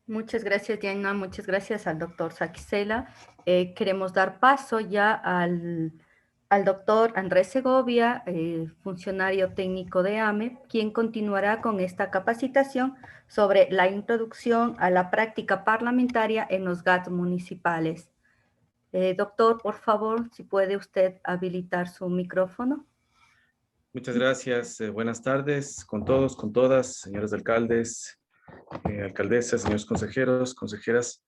Muchas gracias, Diana. Muchas gracias al doctor Saquicela. Queremos dar paso ya al doctor Andrés Segovia, funcionario técnico de AME, quien continuará con esta capacitación sobre la introducción a la práctica parlamentaria en los GAT municipales. Doctor, por favor, si puede usted habilitar su micrófono. Muchas gracias. Buenas tardes con todos, con todas, señores alcaldes, alcaldesas, señores consejeros, consejeras,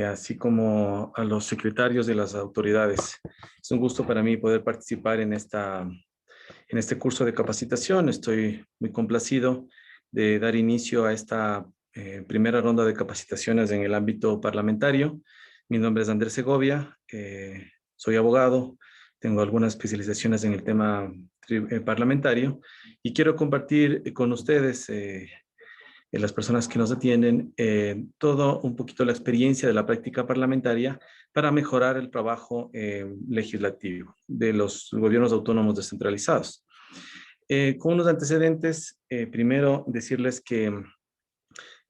así como a los secretarios de las autoridades. Es un gusto para mí poder participar en este curso de capacitación. Estoy muy complacido de dar inicio a esta primera ronda de capacitaciones en el ámbito parlamentario. Mi nombre es Andrés Segovia, soy abogado, tengo algunas especializaciones en el tema parlamentario y quiero compartir con ustedes, las personas que nos atienden, todo un poquito la experiencia de la práctica parlamentaria para mejorar el trabajo legislativo de los gobiernos autónomos descentralizados. Con unos antecedentes, primero decirles que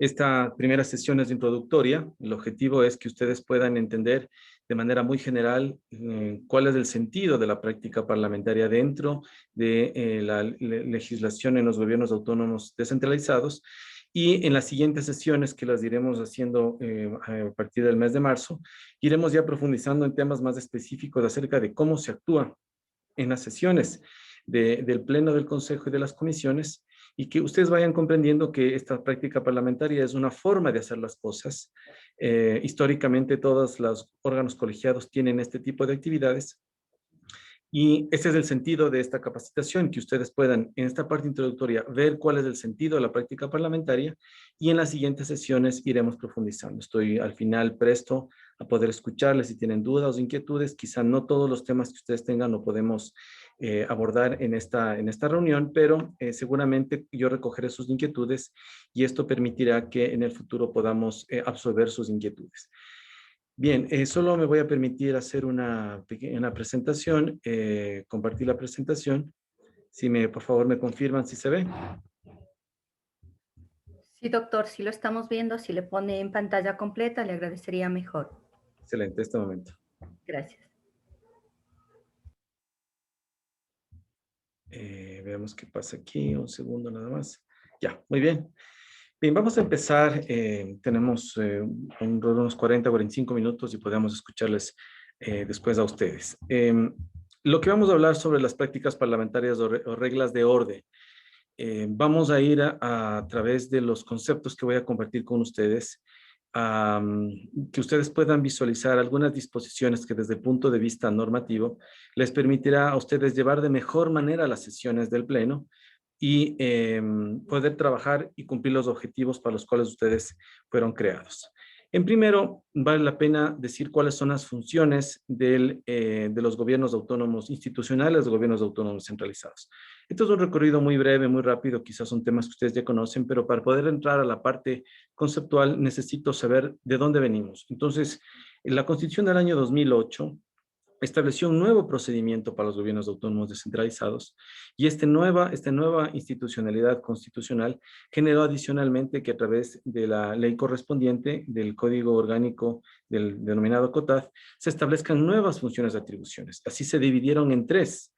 esta primera sesión es introductoria. El objetivo es que ustedes puedan entender de manera muy general cuál es el sentido de la práctica parlamentaria dentro de la legislación en los gobiernos autónomos descentralizados. Y en las siguientes sesiones, que las iremos haciendo a partir del mes de marzo, iremos ya profundizando en temas más específicos acerca de cómo se actúa en las sesiones del Pleno del Consejo y de las comisiones, y que ustedes vayan comprendiendo que esta práctica parlamentaria es una forma de hacer las cosas. Históricamente todos los órganos colegiados tienen este tipo de actividades, y ese es el sentido de esta capacitación, que ustedes puedan en esta parte introductoria ver cuál es el sentido de la práctica parlamentaria, y en las siguientes sesiones iremos profundizando. Estoy al final presto a poder escucharles si tienen dudas o inquietudes. Quizá no todos los temas que ustedes tengan lo podemos abordar en esta reunión, pero seguramente yo recogeré sus inquietudes y esto permitirá que en el futuro podamos absorber sus inquietudes. Bien, solo me voy a permitir hacer una pequeña presentación, compartir la presentación. Si por favor me confirman si se ve. Sí, doctor, si lo estamos viendo, si le pone en pantalla completa, le agradecería mejor. Excelente, este momento. Gracias. Veamos qué pasa aquí, un segundo nada más. Ya, muy bien. Bien, vamos a empezar. Tenemos unos 40, 45 minutos y podemos escucharles después a ustedes. Lo que vamos a hablar sobre las prácticas parlamentarias o reglas de orden. Vamos a ir a través de los conceptos que voy a compartir con ustedes, que ustedes puedan visualizar algunas disposiciones que desde el punto de vista normativo les permitirá a ustedes llevar de mejor manera las sesiones del Pleno y poder trabajar y cumplir los objetivos para los cuales ustedes fueron creados. En primero, vale la pena decir cuáles son las funciones de los gobiernos autónomos institucionales, gobiernos autónomos centralizados. Esto es un recorrido muy breve, muy rápido, quizás son temas que ustedes ya conocen, pero para poder entrar a la parte conceptual necesito saber de dónde venimos. Entonces, en la Constitución del año 2008 estableció un nuevo procedimiento para los gobiernos autónomos descentralizados, y esta nueva institucionalidad constitucional generó adicionalmente que a través de la ley correspondiente del Código Orgánico del denominado COTAD se establezcan nuevas funciones de atribuciones. Así se dividieron en tres.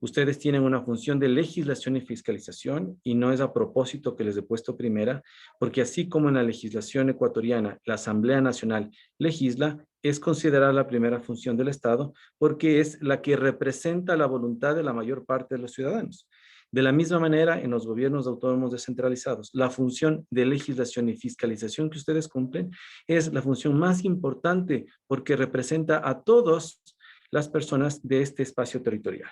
Ustedes tienen una función de legislación y fiscalización, y no es a propósito que les he puesto primera, porque así como en la legislación ecuatoriana la Asamblea Nacional legisla, es considerada la primera función del Estado porque es la que representa la voluntad de la mayor parte de los ciudadanos. De la misma manera, en los gobiernos autónomos descentralizados, la función de legislación y fiscalización que ustedes cumplen es la función más importante porque representa a todas las personas de este espacio territorial.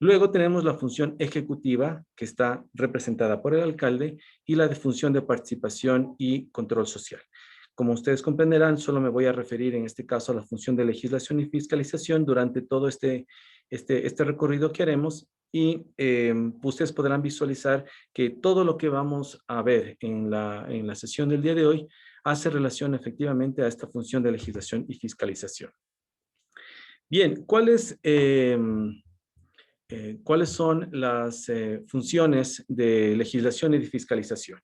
Luego tenemos la función ejecutiva, que está representada por el alcalde, y la de función de participación y control social. Como ustedes comprenderán, solo me voy a referir en este caso a la función de legislación y fiscalización durante todo este recorrido que haremos, y ustedes podrán visualizar que todo lo que vamos a ver en la sesión del día de hoy hace relación efectivamente a esta función de legislación y fiscalización. Bien, ¿cuáles son las funciones de legislación y de fiscalización?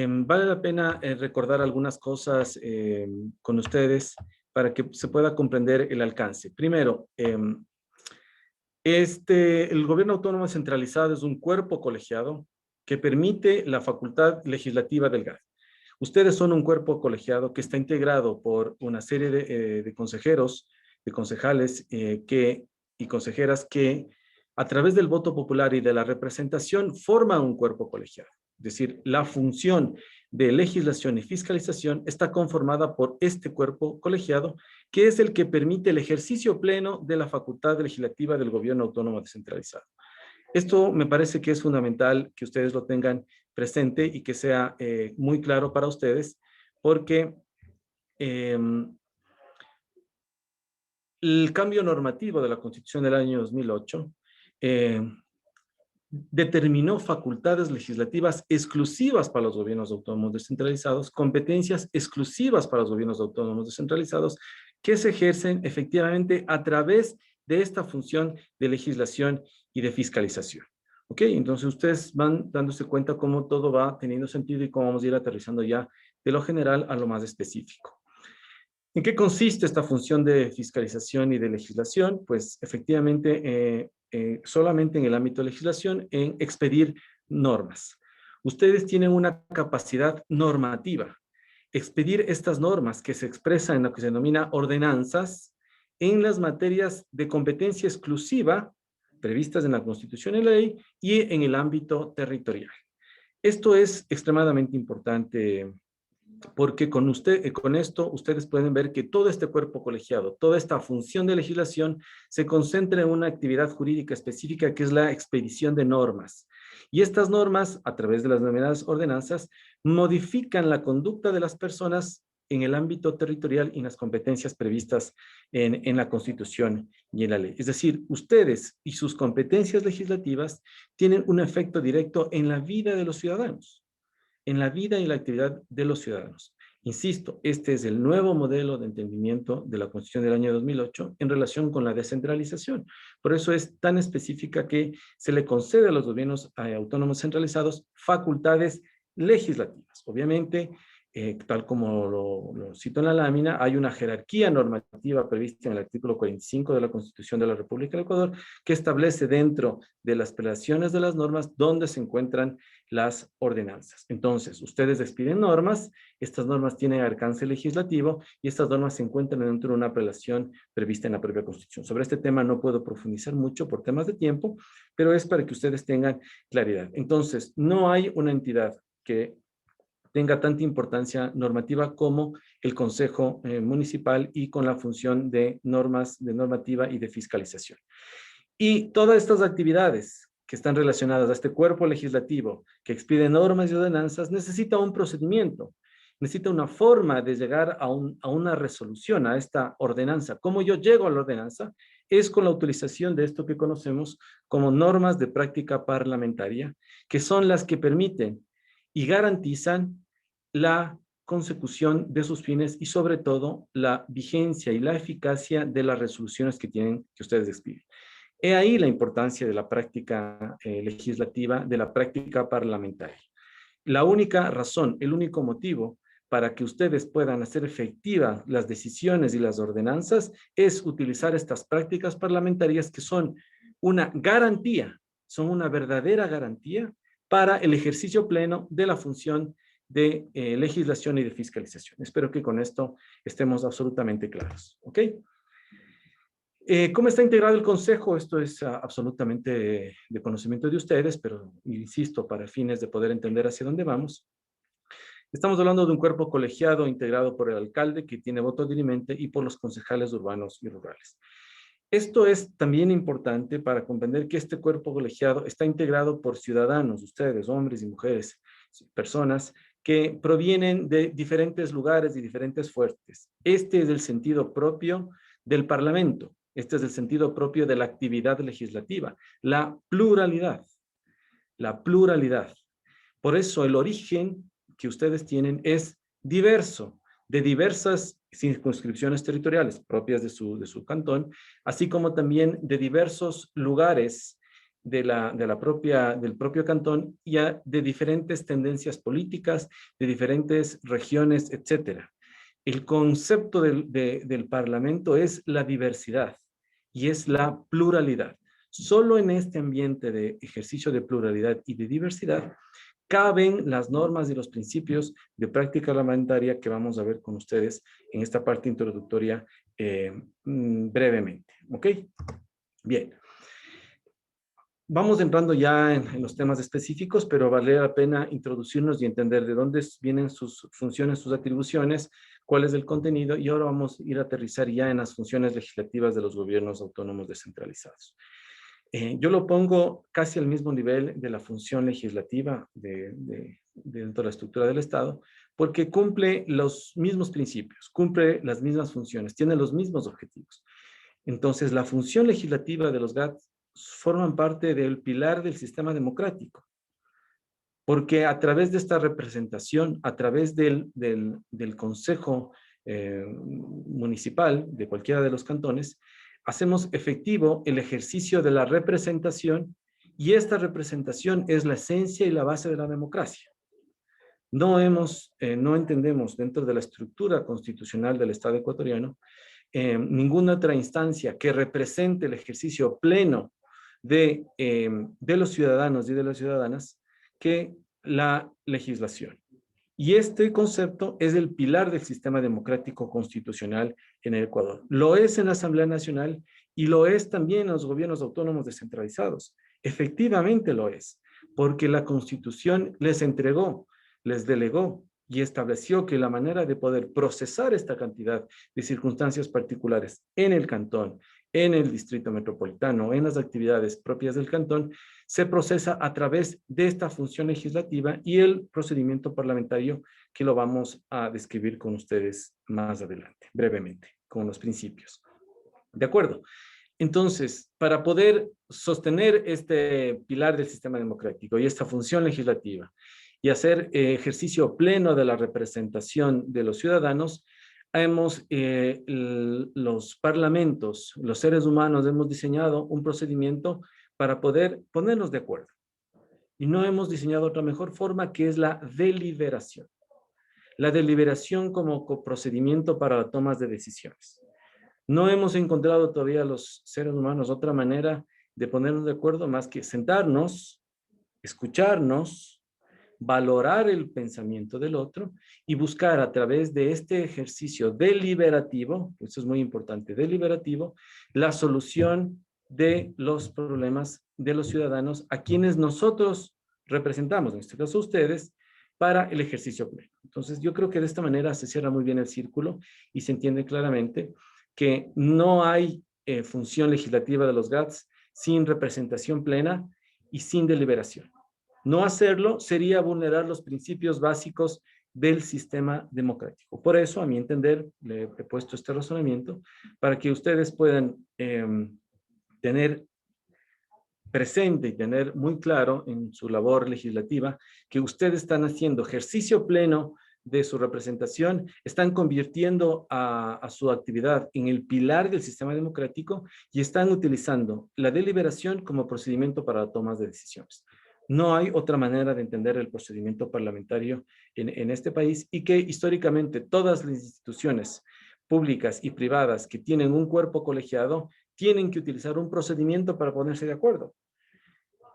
Vale la pena recordar algunas cosas con ustedes para que se pueda comprender el alcance. Primero, el gobierno autónomo centralizado es un cuerpo colegiado que permite la facultad legislativa del GAD. Ustedes son un cuerpo colegiado que está integrado por una serie de consejeros, de concejales y consejeras que a través del voto popular y de la representación forman un cuerpo colegiado. Es decir, la función de legislación y fiscalización está conformada por este cuerpo colegiado, que es el que permite el ejercicio pleno de la facultad legislativa del gobierno autónomo descentralizado. Esto me parece que es fundamental que ustedes lo tengan presente y que sea muy claro para ustedes, porque el cambio normativo de la Constitución del año 2008 eh, determinó facultades legislativas exclusivas para los gobiernos autónomos descentralizados, competencias exclusivas para los gobiernos autónomos descentralizados, que se ejercen efectivamente a través de esta función de legislación y de fiscalización. ¿Ok? Entonces ustedes van dándose cuenta cómo todo va teniendo sentido y cómo vamos a ir aterrizando ya de lo general a lo más específico. ¿En qué consiste esta función de fiscalización y de legislación? Pues efectivamente, solamente en el ámbito de legislación, en expedir normas. Ustedes tienen una capacidad normativa. Expedir estas normas que se expresan en lo que se denomina ordenanzas en las materias de competencia exclusiva previstas en la Constitución y la ley y en el ámbito territorial. Esto es extremadamente importante porque con esto ustedes pueden ver que todo este cuerpo colegiado, toda esta función de legislación se concentra en una actividad jurídica específica que es la expedición de normas. Y estas normas, a través de las denominadas ordenanzas, modifican la conducta de las personas en el ámbito territorial y en las competencias previstas en la Constitución y en la ley. Es decir, ustedes y sus competencias legislativas tienen un efecto directo en la vida de los ciudadanos, en la vida y la actividad de los ciudadanos. Insisto, este es el nuevo modelo de entendimiento de la Constitución del año 2008 en relación con la descentralización. Por eso es tan específica que se le concede a los gobiernos autónomos centralizados facultades legislativas. Obviamente, tal como lo cito en la lámina, hay una jerarquía normativa prevista en el artículo 45 de la Constitución de la República del Ecuador que establece dentro de las prelaciones de las normas dónde se encuentran las ordenanzas. Entonces, ustedes expiden normas, estas normas tienen alcance legislativo y estas normas se encuentran dentro de una prelación prevista en la propia Constitución. Sobre este tema no puedo profundizar mucho por temas de tiempo, pero es para que ustedes tengan claridad. Entonces, no hay una entidad que tenga tanta importancia normativa como el Consejo Municipal y con la función de normas, de normativa y de fiscalización. Y todas estas actividades que están relacionadas a este cuerpo legislativo que expide normas y ordenanzas necesita un procedimiento, necesita una forma de llegar a una resolución, a esta ordenanza. ¿Cómo yo llego a la ordenanza? Es con la utilización de esto que conocemos como normas de práctica parlamentaria, que son las que permiten y garantizan la consecución de sus fines y sobre todo la vigencia y la eficacia de las resoluciones que ustedes expiden. He ahí la importancia de la práctica legislativa, de la práctica parlamentaria. La única razón, el único motivo para que ustedes puedan hacer efectivas las decisiones y las ordenanzas es utilizar estas prácticas parlamentarias que son una garantía, son una verdadera garantía para el ejercicio pleno de la función de legislación y de fiscalización. Espero que con esto estemos absolutamente claros. ¿Ok? ¿Cómo está integrado el Consejo? Esto es absolutamente de conocimiento de ustedes, pero insisto, para fines de poder entender hacia dónde vamos. Estamos hablando de un cuerpo colegiado integrado por el alcalde, que tiene voto dirimente, y por los concejales urbanos y rurales. Esto es también importante para comprender que este cuerpo colegiado está integrado por ciudadanos, ustedes, hombres y mujeres, personas que provienen de diferentes lugares y diferentes fuentes. Este es el sentido propio del Parlamento. Este es el sentido propio de la actividad legislativa, la pluralidad, la pluralidad. Por eso el origen que ustedes tienen es diverso, de diversas circunscripciones territoriales propias de su cantón, así como también de diversos lugares del propio cantón y de diferentes tendencias políticas, de diferentes regiones, etcétera. El concepto del Parlamento es la diversidad y es la pluralidad. Solo en este ambiente de ejercicio de pluralidad y de diversidad caben las normas y los principios de práctica parlamentaria que vamos a ver con ustedes en esta parte introductoria brevemente. ¿Ok? Bien. Vamos entrando ya en los temas específicos, pero vale la pena introducirnos y entender de dónde vienen sus funciones, sus atribuciones, cuál es el contenido, y ahora vamos a ir a aterrizar ya en las funciones legislativas de los gobiernos autónomos descentralizados. Yo lo pongo casi al mismo nivel de la función legislativa dentro de la estructura del Estado, porque cumple los mismos principios, cumple las mismas funciones, tiene los mismos objetivos. Entonces, la función legislativa de los GAT forman parte del pilar del sistema democrático, porque a través de esta representación, a través del Consejo Municipal de cualquiera de los cantones, hacemos efectivo el ejercicio de la representación, y esta representación es la esencia y la base de la democracia. No entendemos dentro de la estructura constitucional del Estado ecuatoriano ninguna otra instancia que represente el ejercicio pleno de los ciudadanos y de las ciudadanas que la legislación. Y este concepto es el pilar del sistema democrático constitucional en el Ecuador. Lo es en la Asamblea Nacional y lo es también en los gobiernos autónomos descentralizados. Efectivamente lo es, porque la Constitución les entregó, les delegó y estableció que la manera de poder procesar esta cantidad de circunstancias particulares en el cantón, en el distrito metropolitano, en las actividades propias del cantón, se procesa a través de esta función legislativa y el procedimiento parlamentario, que lo vamos a describir con ustedes más adelante, brevemente, con los principios. ¿De acuerdo? Entonces, para poder sostener este pilar del sistema democrático y esta función legislativa y hacer ejercicio pleno de la representación de los ciudadanos, los parlamentos, los seres humanos, hemos diseñado un procedimiento para poder ponernos de acuerdo. Y no hemos diseñado otra mejor forma, que es la deliberación. La deliberación como procedimiento para la toma de decisiones. No hemos encontrado todavía los seres humanos otra manera de ponernos de acuerdo más que sentarnos, escucharnos, valorar el pensamiento del otro y buscar a través de este ejercicio deliberativo, eso es muy importante, deliberativo, la solución de los problemas de los ciudadanos a quienes nosotros representamos, en este caso ustedes, para el ejercicio pleno. Entonces, yo creo que de esta manera se cierra muy bien el círculo y se entiende claramente que no hay función legislativa de los GATS sin representación plena y sin deliberación. No hacerlo sería vulnerar los principios básicos del sistema democrático. Por eso, a mi entender, le he puesto este razonamiento para que ustedes puedan tener presente y tener muy claro en su labor legislativa que ustedes están haciendo ejercicio pleno de su representación, están convirtiendo a su actividad en el pilar del sistema democrático y están utilizando la deliberación como procedimiento para la toma de decisiones. No hay otra manera de entender el procedimiento parlamentario en este país, y que históricamente todas las instituciones públicas y privadas que tienen un cuerpo colegiado tienen que utilizar un procedimiento para ponerse de acuerdo.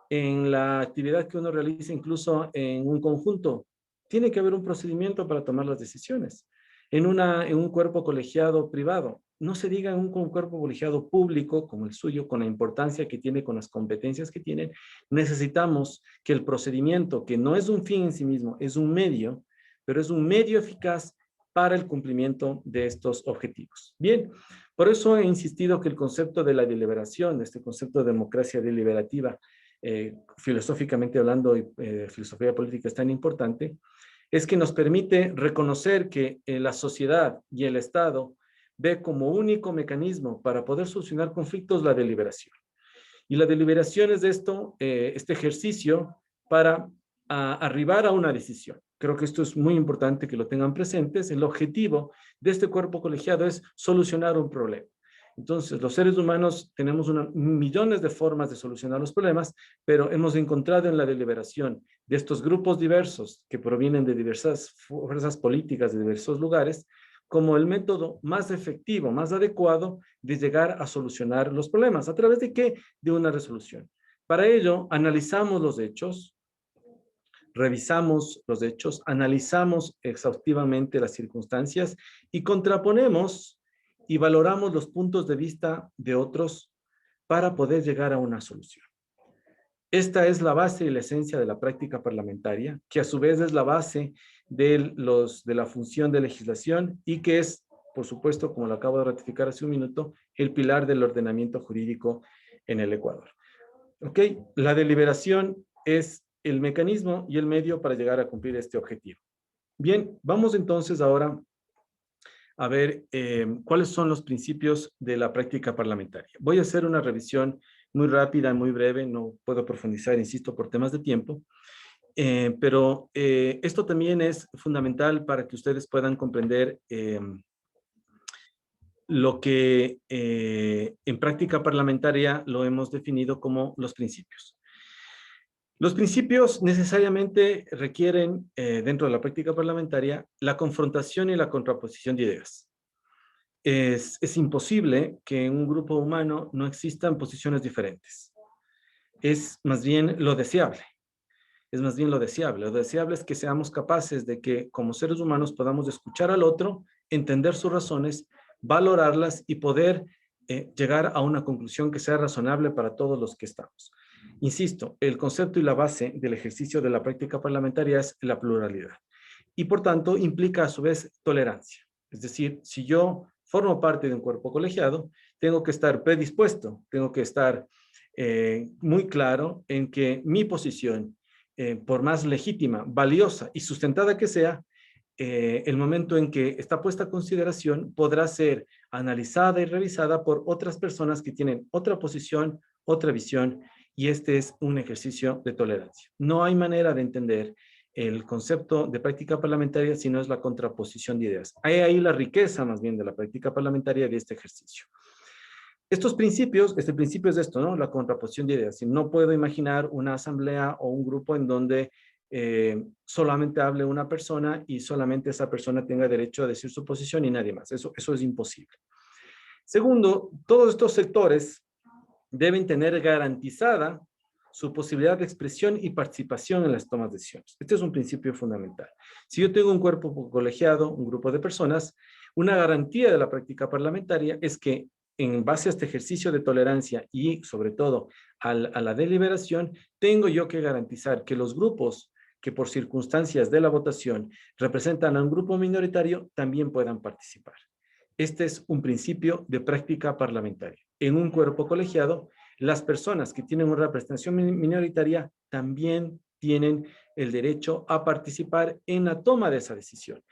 En la actividad que uno realiza, incluso en un conjunto, tiene que haber un procedimiento para tomar las decisiones. En un cuerpo colegiado privado, no se diga en un cuerpo colegiado público como el suyo, con la importancia que tiene, con las competencias que tiene, necesitamos que el procedimiento, que no es un fin en sí mismo, es un medio, pero es un medio eficaz para el cumplimiento de estos objetivos. Bien, por eso he insistido que el concepto de la deliberación, este concepto de democracia deliberativa, filosóficamente hablando, filosofía política es tan importante, es que nos permite reconocer que la sociedad y el Estado ve como único mecanismo para poder solucionar conflictos la deliberación. Y la deliberación es este ejercicio para arribar a una decisión. Creo que esto es muy importante que lo tengan presentes. El objetivo de este cuerpo colegiado es solucionar un problema. Entonces, los seres humanos tenemos millones de formas de solucionar los problemas, pero hemos encontrado en la deliberación de estos grupos diversos que provienen de diversas fuerzas políticas de diversos lugares, como el método más efectivo, más adecuado de llegar a solucionar los problemas. ¿A través de qué? De una resolución. Para ello, analizamos los hechos, revisamos los hechos, analizamos exhaustivamente las circunstancias y contraponemos y valoramos los puntos de vista de otros para poder llegar a una solución. Esta es la base y la esencia de la práctica parlamentaria, que a su vez es la base de la función de legislación y que es, por supuesto, como lo acabo de ratificar hace un minuto, el pilar del ordenamiento jurídico en el Ecuador. ¿Ok? La deliberación es el mecanismo y el medio para llegar a cumplir este objetivo. Bien, vamos entonces ahora a ver cuáles son los principios de la práctica parlamentaria. Voy a hacer una revisión muy rápida, muy breve, no puedo profundizar, insisto, por temas de tiempo, pero esto también es fundamental para que ustedes puedan comprender lo que en práctica parlamentaria lo hemos definido como los principios. Los principios necesariamente requieren, dentro de la práctica parlamentaria, la confrontación y la contraposición de ideas. Es imposible que en un grupo humano no existan posiciones diferentes. Es más bien lo deseable. Es más bien lo deseable. Lo deseable es que seamos capaces de que como seres humanos podamos escuchar al otro, entender sus razones, valorarlas y poder llegar a una conclusión que sea razonable para todos los que estamos. Insisto, el concepto y la base del ejercicio de la práctica parlamentaria es la pluralidad y por tanto implica a su vez tolerancia. Es decir, si yo formo parte de un cuerpo colegiado, tengo que estar predispuesto, tengo que estar muy claro en que mi posición, por más legítima, valiosa y sustentada que sea, el momento en que está puesta a consideración podrá ser analizada y revisada por otras personas que tienen otra posición, otra visión, y este es un ejercicio de tolerancia. No hay manera de entender el concepto de práctica parlamentaria si no es la contraposición de ideas. Hay ahí la riqueza más bien de la práctica parlamentaria de este ejercicio. Estos principios, este principio es esto, ¿no? La contraposición de ideas. Si no puedo imaginar una asamblea o un grupo en donde solamente hable una persona y solamente esa persona tenga derecho a decir su posición y nadie más. Eso es imposible. Segundo, todos estos sectores deben tener garantizada su posibilidad de expresión y participación en las tomas de decisiones. Este es un principio fundamental. Si yo tengo un cuerpo colegiado, un grupo de personas, una garantía de la práctica parlamentaria es que en base a este ejercicio de tolerancia y sobre todo a la deliberación, tengo yo que garantizar que los grupos que por circunstancias de la votación representan a un grupo minoritario también puedan participar. Este es un principio de práctica parlamentaria. En un cuerpo colegiado, las personas que tienen una representación minoritaria también tienen el derecho a participar en la toma de esa decisión.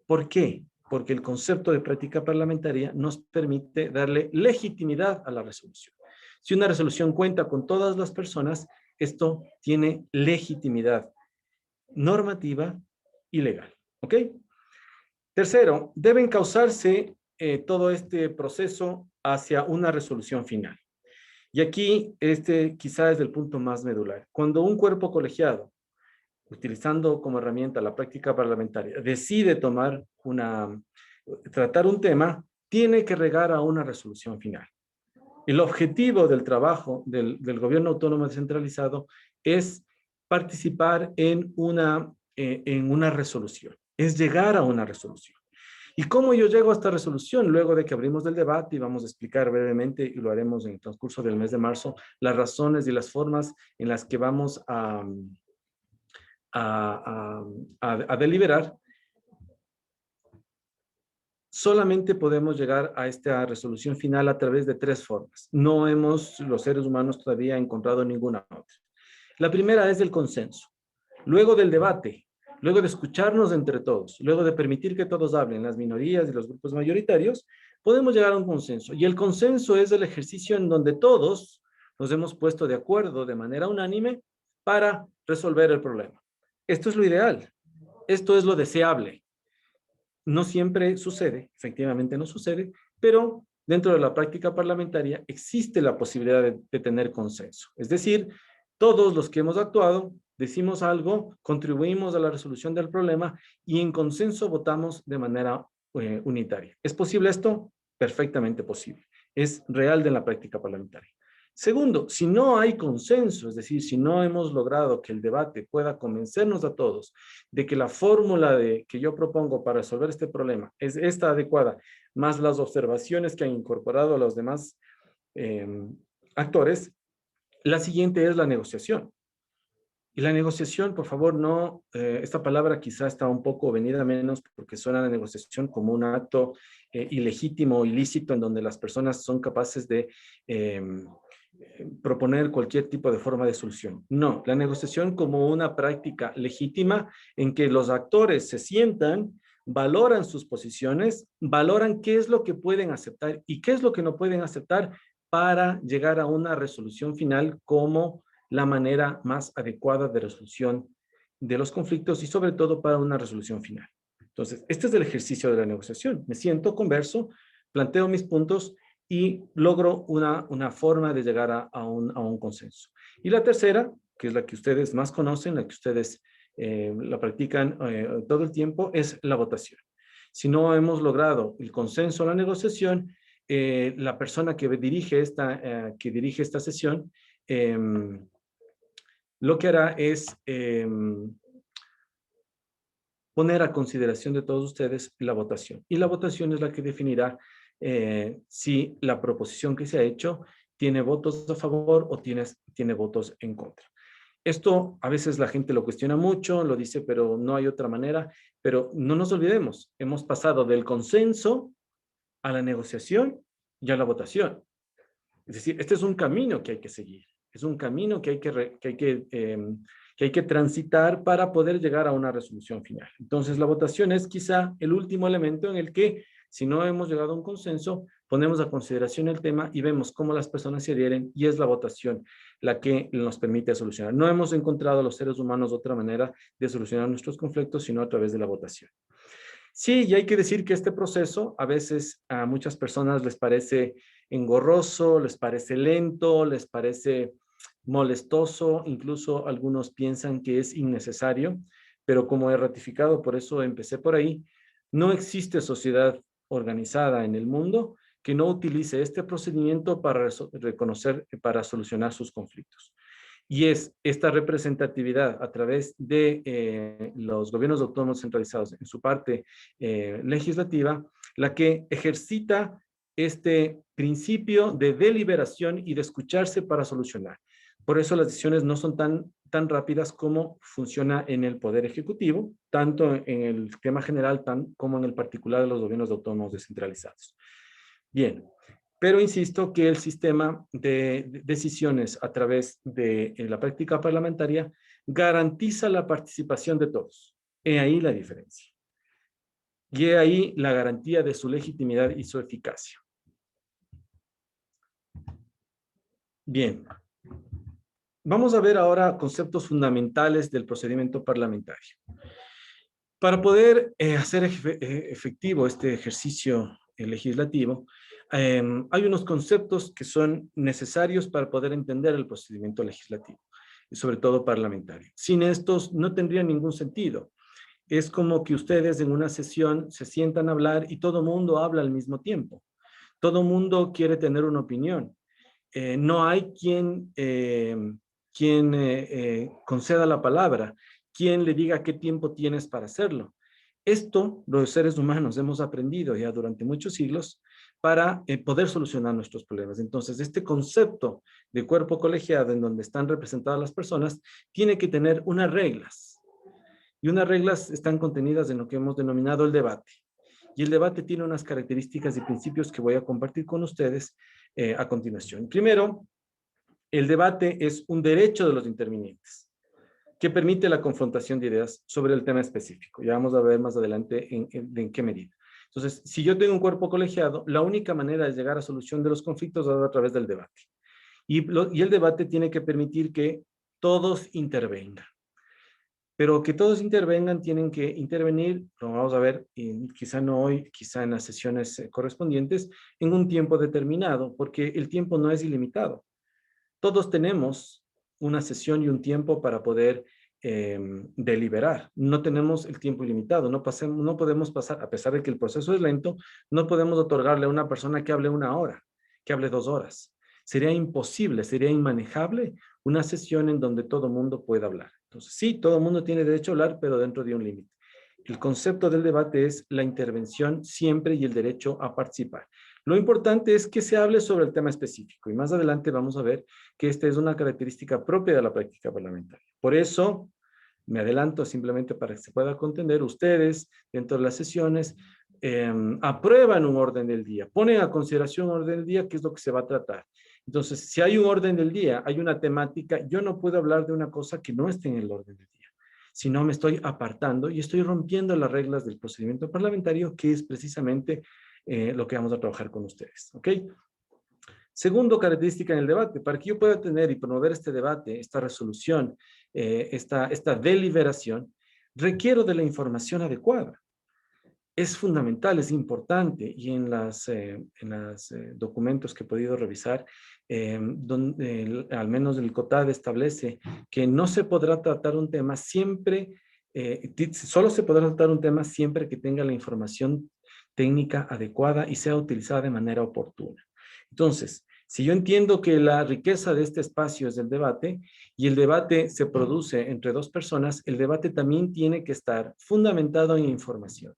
¿Por qué? Porque el concepto de práctica parlamentaria nos permite darle legitimidad a la resolución. Si una resolución cuenta con todas las personas, esto tiene legitimidad normativa y legal. ¿Ok? Tercero, deben causarse todo este proceso hacia una resolución final. Y aquí, este quizá es el punto más medular. Cuando un cuerpo colegiado, utilizando como herramienta la práctica parlamentaria, decide tratar un tema, tiene que llegar a una resolución final. El objetivo del trabajo del gobierno autónomo descentralizado es participar en una resolución, es llegar a una resolución. ¿Y cómo yo llego a esta resolución? Luego de que abrimos el debate y vamos a explicar brevemente, y lo haremos en el transcurso del mes de marzo, las razones y las formas en las que vamos a deliberar, solamente podemos llegar a esta resolución final a través de tres formas. No hemos, los seres humanos, todavía encontrado ninguna otra. La primera es el consenso. Luego del debate, luego de escucharnos entre todos, luego de permitir que todos hablen, las minorías y los grupos mayoritarios, podemos llegar a un consenso. Y el consenso es el ejercicio en donde todos nos hemos puesto de acuerdo de manera unánime para resolver el problema. Esto es lo ideal. Esto es lo deseable. No siempre sucede, efectivamente no sucede, pero dentro de la práctica parlamentaria existe la posibilidad de tener consenso. Es decir, todos los que hemos actuado decimos algo, contribuimos a la resolución del problema y en consenso votamos de manera unitaria. ¿Es posible esto? Perfectamente posible. Es real de la práctica parlamentaria. Segundo, si no hay consenso, es decir, si no hemos logrado que el debate pueda convencernos a todos de que la fórmula que yo propongo para resolver este problema es esta adecuada, más las observaciones que han incorporado los demás eh, actores, la siguiente es la negociación. Y la negociación, por favor, no, esta palabra quizá está un poco venida menos porque suena la negociación como un acto ilegítimo o ilícito en donde las personas son capaces de proponer cualquier tipo de forma de solución. No, la negociación como una práctica legítima en que los actores se sientan, valoran sus posiciones, valoran qué es lo que pueden aceptar y qué es lo que no pueden aceptar para llegar a una resolución final como la manera más adecuada de resolución de los conflictos y sobre todo para una resolución final. Entonces, este es el ejercicio de la negociación. Me siento, converso, planteo mis puntos y logro una forma de llegar a un consenso. Y la tercera, que es la que ustedes más conocen, la que ustedes la practican todo el tiempo, es la votación. Si no hemos logrado el consenso o la negociación, la persona que dirige esta sesión lo que hará es poner a consideración de todos ustedes la votación. Y la votación es la que definirá si la proposición que se ha hecho tiene votos a favor o tiene votos en contra. Esto a veces la gente lo cuestiona mucho, lo dice, pero no hay otra manera. Pero no nos olvidemos, hemos pasado del consenso a la negociación y a la votación. Es decir, este es un camino que hay que seguir. Es un camino que hay que transitar para poder llegar a una resolución final. Entonces, la votación es quizá el último elemento en el que, si no hemos llegado a un consenso, ponemos a consideración el tema y vemos cómo las personas se adhieren y es la votación la que nos permite solucionar. No hemos encontrado los seres humanos otra manera de solucionar nuestros conflictos, sino a través de la votación. Sí, y hay que decir que este proceso a veces a muchas personas les parece engorroso, les parece lento, les parece molestoso, incluso algunos piensan que es innecesario, pero como he ratificado, por eso empecé por ahí, no existe sociedad organizada en el mundo que no utilice este procedimiento para reconocer, para solucionar sus conflictos. Y es esta representatividad a través de los gobiernos autónomos centralizados en su parte legislativa, la que ejercita este principio de deliberación y de escucharse para solucionar. Por eso las decisiones no son tan rápidas como funciona en el Poder Ejecutivo, tanto en el tema general como en el particular de los gobiernos autónomos descentralizados. Bien, pero insisto que el sistema de decisiones a través de la práctica parlamentaria garantiza la participación de todos. He ahí la diferencia. Y he ahí la garantía de su legitimidad y su eficacia. Bien. Vamos a ver ahora conceptos fundamentales del procedimiento parlamentario. Para poder hacer efectivo este ejercicio legislativo, hay unos conceptos que son necesarios para poder entender el procedimiento legislativo, y sobre todo parlamentario. Sin estos no tendría ningún sentido. Es como que ustedes en una sesión se sientan a hablar y todo mundo habla al mismo tiempo. Todo mundo quiere tener una opinión. No hay quien conceda la palabra, quien le diga qué tiempo tienes para hacerlo. Esto los seres humanos hemos aprendido ya durante muchos siglos para poder solucionar nuestros problemas. Entonces, este concepto de cuerpo colegiado en donde están representadas las personas tiene que tener unas reglas. Y unas reglas están contenidas en lo que hemos denominado el debate. Y el debate tiene unas características y principios que voy a compartir con ustedes a continuación. Primero, el debate es un derecho de los intervinientes que permite la confrontación de ideas sobre el tema específico. Ya vamos a ver más adelante en qué medida. Entonces, si yo tengo un cuerpo colegiado, la única manera de llegar a solución de los conflictos es a través del debate. Y el debate tiene que permitir que todos intervengan. pero que todos intervengan, tienen que intervenir, lo vamos a ver, y quizá no hoy, quizá en las sesiones correspondientes, en un tiempo determinado, porque el tiempo no es ilimitado. Todos tenemos una sesión y un tiempo para poder deliberar. No tenemos el tiempo ilimitado, no podemos pasar, a pesar de que el proceso es lento, no podemos otorgarle a una persona que hable 1 hora, que hable 2 horas. Sería imposible, sería inmanejable una sesión en donde todo mundo pueda hablar. Entonces, sí, todo mundo tiene derecho a hablar, pero dentro de un límite. El concepto del debate es la intervención siempre y el derecho a participar. Lo importante es que se hable sobre el tema específico y más adelante vamos a ver que esta es una característica propia de la práctica parlamentaria. Por eso, me adelanto simplemente para que se pueda contender, ustedes dentro de las sesiones aprueban un orden del día, ponen a consideración un orden del día, qué es lo que se va a tratar. Entonces, si hay un orden del día, hay una temática, yo no puedo hablar de una cosa que no esté en el orden del día, sino me estoy apartando y estoy rompiendo las reglas del procedimiento parlamentario, que es precisamente lo que vamos a trabajar con ustedes, ¿ok? Segundo característica en el debate, para que yo pueda tener y promover este debate, esta resolución, esta deliberación, requiero de la información adecuada. Es fundamental, es importante, y en los documentos que he podido revisar, donde al menos el COTAD establece que no se podrá tratar un tema siempre, solo se podrá tratar un tema siempre que tenga la información técnica adecuada y sea utilizada de manera oportuna. Entonces, si yo entiendo que la riqueza de este espacio es el debate y el debate se produce entre dos personas, el debate también tiene que estar fundamentado en información.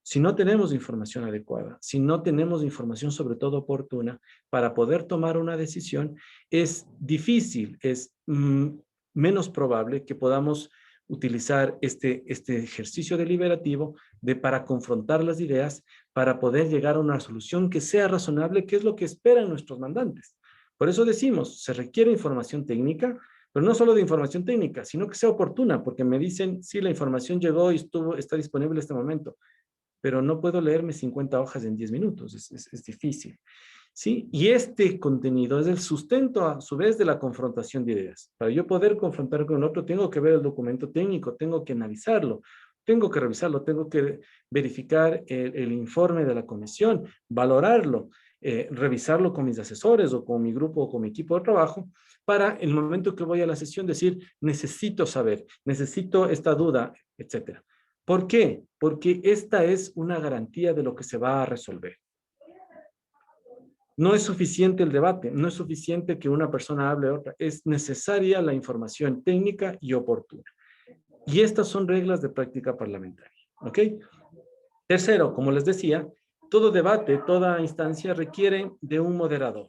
Si no tenemos información adecuada, si no tenemos información sobre todo oportuna para poder tomar una decisión, es difícil, es menos probable que podamos utilizar este ejercicio deliberativo para confrontar las ideas, para poder llegar a una solución que sea razonable, que es lo que esperan nuestros mandantes. Por eso decimos, se requiere información técnica, pero no solo de información técnica, sino que sea oportuna, porque me dicen, sí, la información llegó y está disponible en este momento, pero no puedo leerme 50 hojas en 10 minutos, es difícil. ¿Sí? Y este contenido es el sustento a su vez de la confrontación de ideas. Para yo poder confrontar con otro, tengo que ver el documento técnico, tengo que analizarlo, tengo que revisarlo, tengo que verificar el informe de la comisión, valorarlo, revisarlo con mis asesores o con mi grupo o con mi equipo de trabajo, para el momento que voy a la sesión decir, necesito saber, necesito esta duda, etcétera. ¿Por qué? Porque esta es una garantía de lo que se va a resolver. No es suficiente el debate, no es suficiente que una persona hable otra, es necesaria la información técnica y oportuna. Y estas son reglas de práctica parlamentaria, ¿ok? Tercero, como les decía, todo debate, toda instancia requiere de un moderador.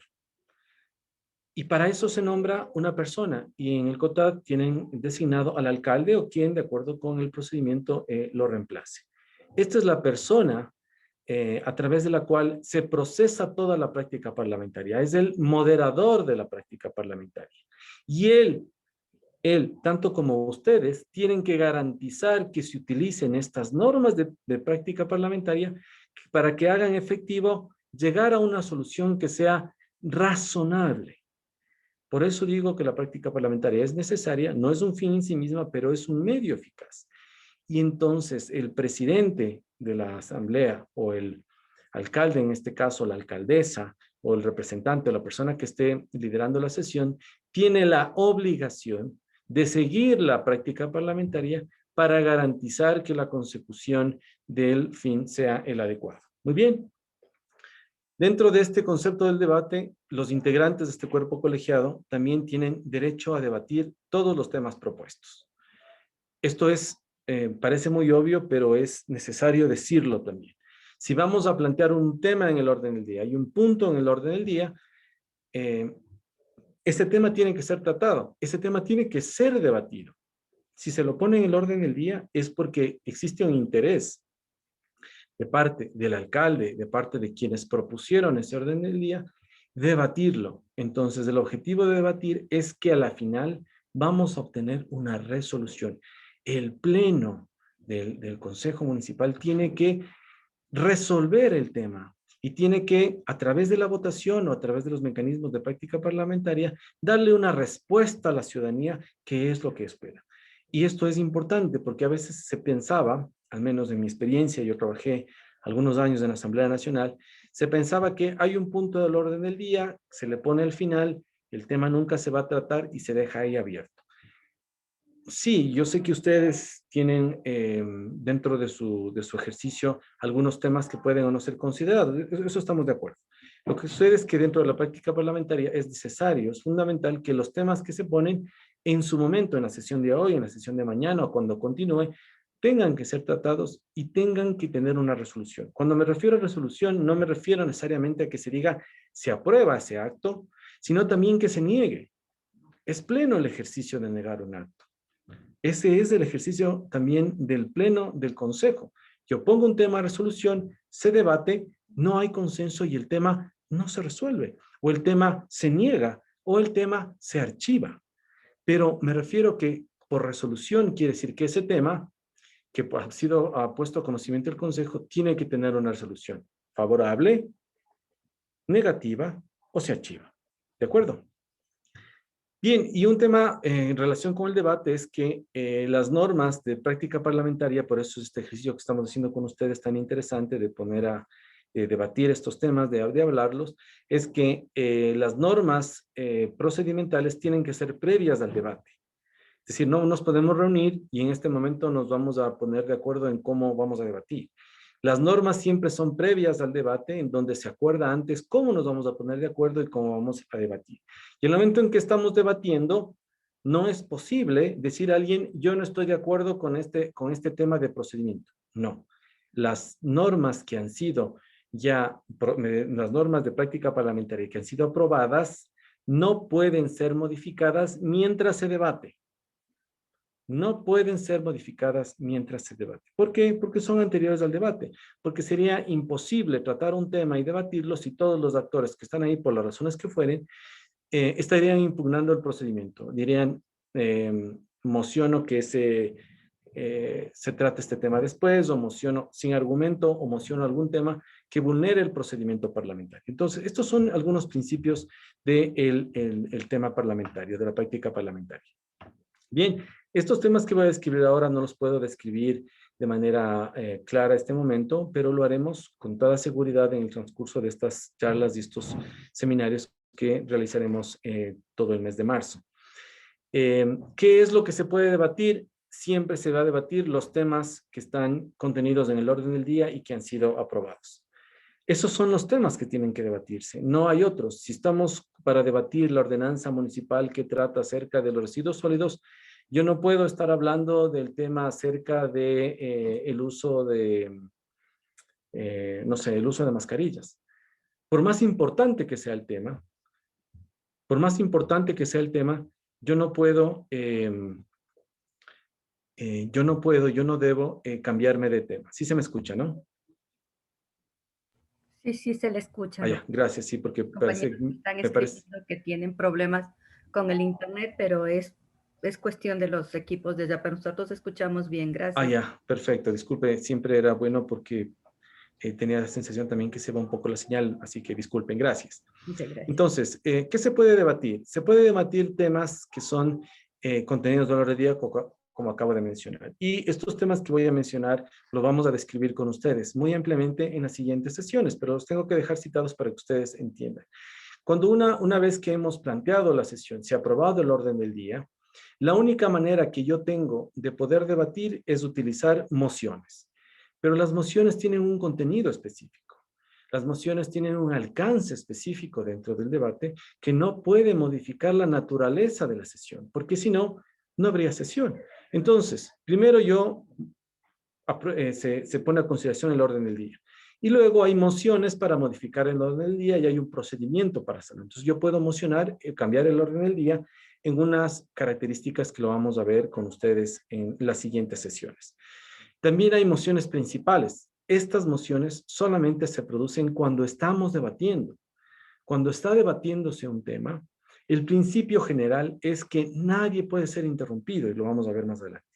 Y para eso se nombra una persona, y en el COTAD tienen designado al alcalde o quien, de acuerdo con el procedimiento, lo reemplace. Esta es la persona a través de la cual se procesa toda la práctica parlamentaria. Es el moderador de la práctica parlamentaria. Y él, tanto como ustedes, tienen que garantizar que se utilicen estas normas de práctica parlamentaria para que hagan efectivo llegar a una solución que sea razonable. Por eso digo que la práctica parlamentaria es necesaria, no es un fin en sí misma, pero es un medio eficaz. Y entonces el presidente de la asamblea o el alcalde, en este caso la alcaldesa o el representante o la persona que esté liderando la sesión, tiene la obligación de seguir la práctica parlamentaria para garantizar que la consecución del fin sea el adecuado. Muy bien. Dentro de este concepto del debate, los integrantes de este cuerpo colegiado también tienen derecho a debatir todos los temas propuestos. Esto parece muy obvio, pero es necesario decirlo también. Si vamos a plantear un tema en el orden del día, hay un punto en el orden del día, ese tema tiene que ser tratado, ese tema tiene que ser debatido. Si se lo pone en el orden del día es porque existe un interés de parte del alcalde, de parte de quienes propusieron ese orden del día, debatirlo. Entonces, el objetivo de debatir es que a la final vamos a obtener una resolución. El pleno del Consejo Municipal tiene que resolver el tema y tiene que, a través de la votación o a través de los mecanismos de práctica parlamentaria, darle una respuesta a la ciudadanía que es lo que espera. Y esto es importante porque a veces se pensaba, al menos en mi experiencia, yo trabajé algunos años en la Asamblea Nacional, se pensaba que hay un punto del orden del día, se le pone al final, el tema nunca se va a tratar y se deja ahí abierto. Sí, yo sé que ustedes tienen dentro de su ejercicio algunos temas que pueden o no ser considerados. Eso estamos de acuerdo. Lo que sucede es que dentro de la práctica parlamentaria es necesario, es fundamental que los temas que se ponen en su momento, en la sesión de hoy, en la sesión de mañana o cuando continúe, tengan que ser tratados y tengan que tener una resolución. Cuando me refiero a resolución, no me refiero necesariamente a que se diga se aprueba ese acto, sino también que se niegue. Es pleno el ejercicio de negar un acto. Ese es el ejercicio también del pleno del consejo. Yo pongo un tema a resolución, se debate, no hay consenso y el tema no se resuelve, o el tema se niega, o el tema se archiva. Pero me refiero que por resolución quiere decir que ese tema que ha sido puesto a conocimiento del consejo tiene que tener una resolución favorable, negativa o se archiva. ¿De acuerdo? Bien, y un tema en relación con el debate es que las normas de práctica parlamentaria, por eso es este ejercicio que estamos haciendo con ustedes tan interesante de poner a debatir estos temas, de hablarlos, es que las normas procedimentales tienen que ser previas al debate. Es decir, no nos podemos reunir y en este momento nos vamos a poner de acuerdo en cómo vamos a debatir. Las normas siempre son previas al debate, en donde se acuerda antes cómo nos vamos a poner de acuerdo y cómo vamos a debatir. Y en el momento en que estamos debatiendo, no es posible decir a alguien, yo no estoy de acuerdo con este tema de procedimiento. No. Las normas que han sido las normas de práctica parlamentaria que han sido aprobadas, no pueden ser modificadas mientras se debate. No pueden ser modificadas mientras se debate. ¿Por qué? Porque son anteriores al debate. Porque sería imposible tratar un tema y debatirlo si todos los actores que están ahí, por las razones que fueren, estarían impugnando el procedimiento. Dirían, mociono que se trate este tema después, o mociono sin argumento, o mociono algún tema que vulnere el procedimiento parlamentario. Entonces, estos son algunos principios del el tema parlamentario, de la práctica parlamentaria. Bien, estos temas que voy a describir ahora no los puedo describir de manera clara a este momento, pero lo haremos con toda seguridad en el transcurso de estas charlas y estos seminarios que realizaremos todo el mes de marzo. ¿Qué es lo que se puede debatir? Siempre se va a debatir los temas que están contenidos en el orden del día y que han sido aprobados. Esos son los temas que tienen que debatirse, no hay otros. Si estamos para debatir la ordenanza municipal que trata acerca de los residuos sólidos, yo no puedo estar hablando del tema acerca de el uso de, no sé, el uso de mascarillas. Por más importante que sea el tema, por más importante que sea el tema, yo no puedo, yo no debo cambiarme de tema. Sí se me escucha, ¿no? Sí, sí, se le escucha, Ah, ya, doctor. gracias, sí, porque parece, Compañeros están me parece, escribiendo que tienen problemas con el internet, pero es cuestión de los equipos de ya, pero nosotros escuchamos bien, ah, gracias. ya, perfecto, disculpe, siempre era bueno porque tenía la sensación también que se va un poco la señal, así que disculpen, gracias. Muchas gracias. Entonces, ¿qué se puede debatir? Se puede debatir temas que son contenidos de orden del día, como acabo de mencionar. Y estos temas que voy a mencionar los vamos a describir con ustedes muy ampliamente en las siguientes sesiones, pero los tengo que dejar citados para que ustedes entiendan. Cuando una vez que hemos planteado la sesión, se ha aprobado el orden del día, la única manera que yo tengo de poder debatir es utilizar mociones. Pero las mociones tienen un contenido específico. Las mociones tienen un alcance específico dentro del debate que no puede modificar la naturaleza de la sesión, porque si no, no habría sesión. Entonces, primero se pone a consideración el orden del día. Y luego hay mociones para modificar el orden del día y hay un procedimiento para hacerlo. Entonces yo puedo mocionar, cambiar el orden del día en unas características que lo vamos a ver con ustedes en las siguientes sesiones. También hay mociones principales. Estas mociones solamente se producen cuando estamos debatiendo. Cuando está debatiéndose un tema, el principio general es que nadie puede ser interrumpido y lo vamos a ver más adelante.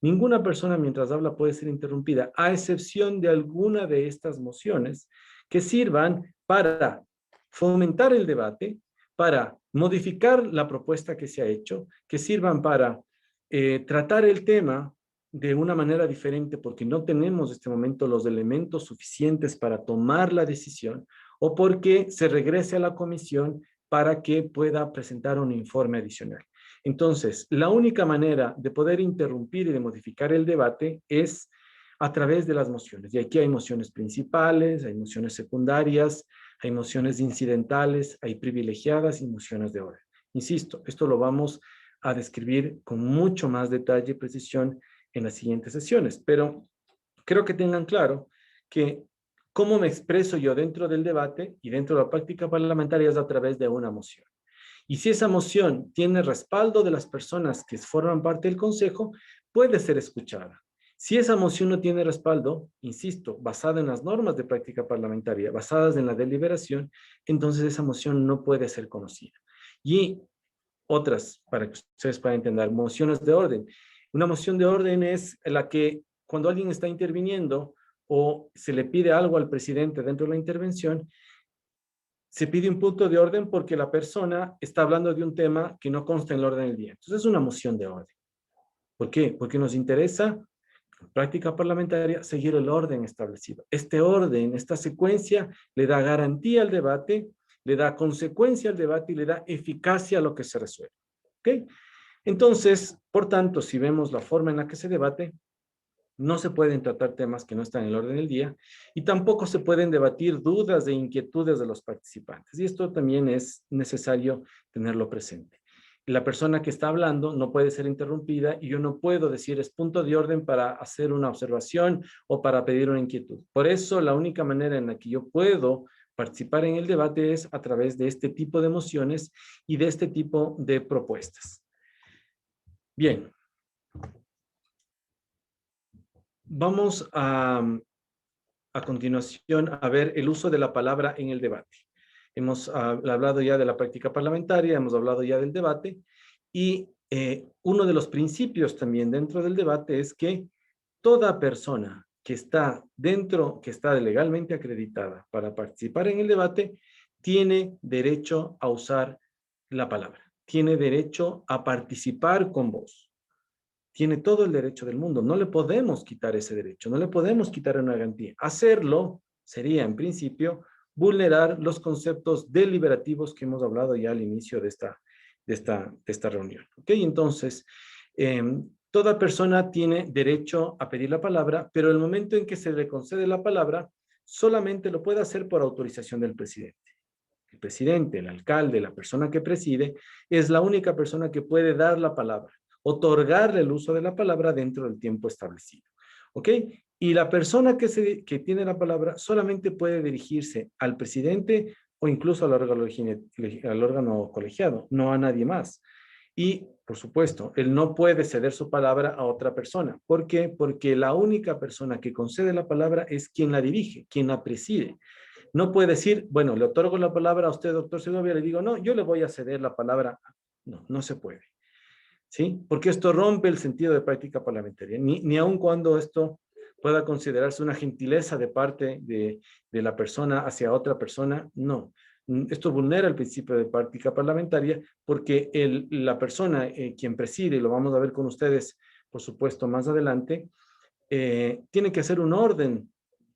Ninguna persona mientras habla puede ser interrumpida, a excepción de alguna de estas mociones que sirvan para fomentar el debate, para modificar la propuesta que se ha hecho, que sirvan para tratar el tema de una manera diferente porque no tenemos en este momento los elementos suficientes para tomar la decisión o porque se regrese a la comisión para que pueda presentar un informe adicional. Entonces, la única manera de poder interrumpir y de modificar el debate es a través de las mociones. Y aquí hay mociones principales, hay mociones secundarias, hay mociones incidentales, hay privilegiadas y mociones de orden. Insisto, esto lo vamos a describir con mucho más detalle y precisión en las siguientes sesiones, pero creo que tengan claro que cómo me expreso yo dentro del debate y dentro de la práctica parlamentaria es a través de una moción. Y si esa moción tiene respaldo de las personas que forman parte del Consejo, puede ser escuchada. Si esa moción no tiene respaldo, insisto, basada en las normas de práctica parlamentaria, basadas en la deliberación, entonces esa moción no puede ser conocida. Y otras, para que ustedes puedan entender, mociones de orden. Una moción de orden es la que cuando alguien está interviniendo o se le pide algo al presidente dentro de la intervención, se pide un punto de orden porque la persona está hablando de un tema que no consta en el orden del día. Entonces es una moción de orden. ¿Por qué? Porque nos interesa, en práctica parlamentaria, seguir el orden establecido. Este orden, esta secuencia, le da garantía al debate, le da consecuencia al debate y le da eficacia a lo que se resuelve. ¿Ok? Entonces, por tanto, si vemos la forma en la que se debate, no se pueden tratar temas que no están en el orden del día y tampoco se pueden debatir dudas e inquietudes de los participantes. Y esto también es necesario tenerlo presente. La persona que está hablando no puede ser interrumpida y yo no puedo decir es punto de orden para hacer una observación o para pedir una inquietud. Por eso la única manera en la que yo puedo participar en el debate es a través de este tipo de mociones y de este tipo de propuestas. Bien, vamos a continuación a ver el uso de la palabra en el debate. Hemos hablado ya de la práctica parlamentaria, hemos hablado ya del debate y uno de los principios también dentro del debate es que toda persona que está dentro, que está legalmente acreditada para participar en el debate, tiene derecho a usar la palabra, tiene derecho a participar con voz. Tiene todo el derecho del mundo. No le podemos quitar ese derecho, no le podemos quitar una garantía. Hacerlo sería, en principio, vulnerar los conceptos deliberativos que hemos hablado ya al inicio de esta reunión. ¿Ok? Entonces, toda persona tiene derecho a pedir la palabra, pero el momento en que se le concede la palabra, solamente lo puede hacer por autorización del presidente. El presidente, el alcalde, la persona que preside, es la única persona que puede dar la palabra, otorgarle el uso de la palabra dentro del tiempo establecido. ¿Ok? Y la persona que tiene la palabra solamente puede dirigirse al presidente o incluso al órgano colegiado, no a nadie más. Y, por supuesto, él no puede ceder su palabra a otra persona. ¿Por qué? Porque la única persona que concede la palabra es quien la dirige, quien la preside. No puede decir, bueno, le otorgo la palabra a usted, doctor Segovia, le digo, no, yo le voy a ceder la palabra. No, no se puede. ¿Sí? Porque esto rompe el sentido de práctica parlamentaria, ni aun cuando esto pueda considerarse una gentileza de parte de la persona hacia otra persona, no. Esto vulnera el principio de práctica parlamentaria porque la persona quien preside, y lo vamos a ver con ustedes, por supuesto, más adelante, tiene que hacer un orden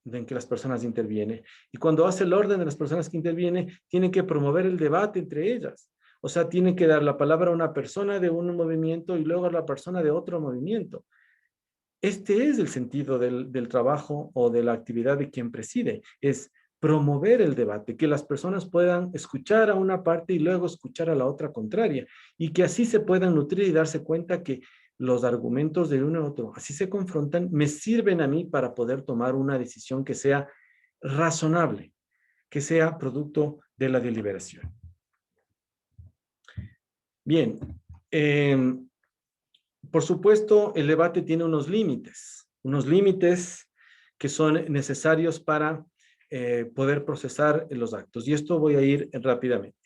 en que las personas intervienen. Y cuando hace el orden de las personas que intervienen, tiene que promover el debate entre ellas. O sea, tiene que dar la palabra a una persona de un movimiento y luego a la persona de otro movimiento. Este es el sentido del trabajo o de la actividad de quien preside, es promover el debate, que las personas puedan escuchar a una parte y luego escuchar a la otra contraria, y que así se puedan nutrir y darse cuenta que los argumentos de uno y otro, así se confrontan, me sirven a mí para poder tomar una decisión que sea razonable, que sea producto de la deliberación. Bien, por supuesto, el debate tiene unos límites que son necesarios para poder procesar los actos. Y esto voy a ir rápidamente.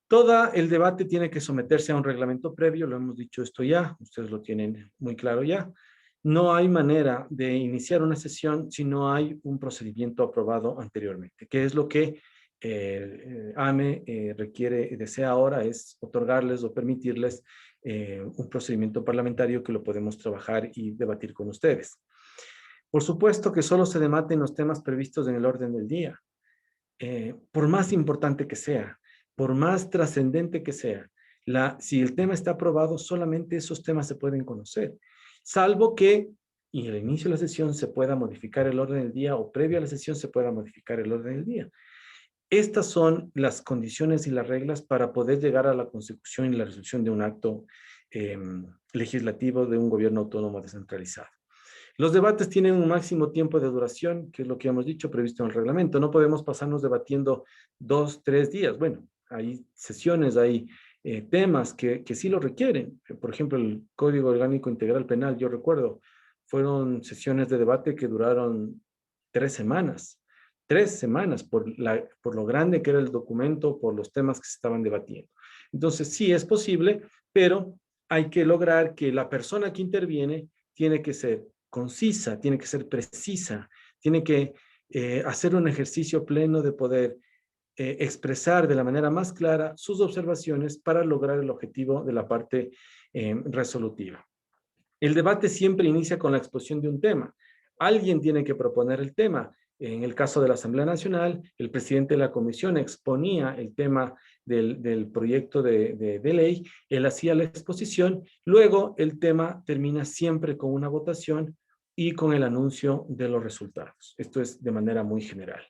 Todo el debate tiene que someterse a un reglamento previo, lo hemos dicho esto ya, ustedes lo tienen muy claro ya. No hay manera de iniciar una sesión si no hay un procedimiento aprobado anteriormente, que es lo que AME requiere y desea ahora, es otorgarles o permitirles un procedimiento parlamentario que lo podemos trabajar y debatir con ustedes. Por supuesto que solo se debaten los temas previstos en el orden del día. Por más importante que sea, por más trascendente que sea, si el tema está aprobado, solamente esos temas se pueden conocer, salvo que y al inicio de la sesión se pueda modificar el orden del día o previo a la sesión se pueda modificar el orden del día. Estas son las condiciones y las reglas para poder llegar a la consecución y la resolución de un acto legislativo de un gobierno autónomo descentralizado. Los debates tienen un máximo tiempo de duración, que es lo que hemos dicho, previsto en el reglamento. No podemos pasarnos debatiendo 2, 3 días. Bueno, hay sesiones, hay temas que sí lo requieren. Por ejemplo, el Código Orgánico Integral Penal, yo recuerdo, fueron sesiones de debate que duraron 3 semanas. 3 semanas por lo grande que era el documento, por los temas que se estaban debatiendo. Entonces, sí es posible, pero hay que lograr que la persona que interviene tiene que ser concisa, tiene que ser precisa, tiene que hacer un ejercicio pleno de poder expresar de la manera más clara sus observaciones para lograr el objetivo de la parte resolutiva. El debate siempre inicia con la exposición de un tema. Alguien tiene que proponer el tema. En el caso de la Asamblea Nacional, el presidente de la comisión exponía el tema del proyecto de ley, él hacía la exposición, luego el tema termina siempre con una votación y con el anuncio de los resultados. Esto es de manera muy general.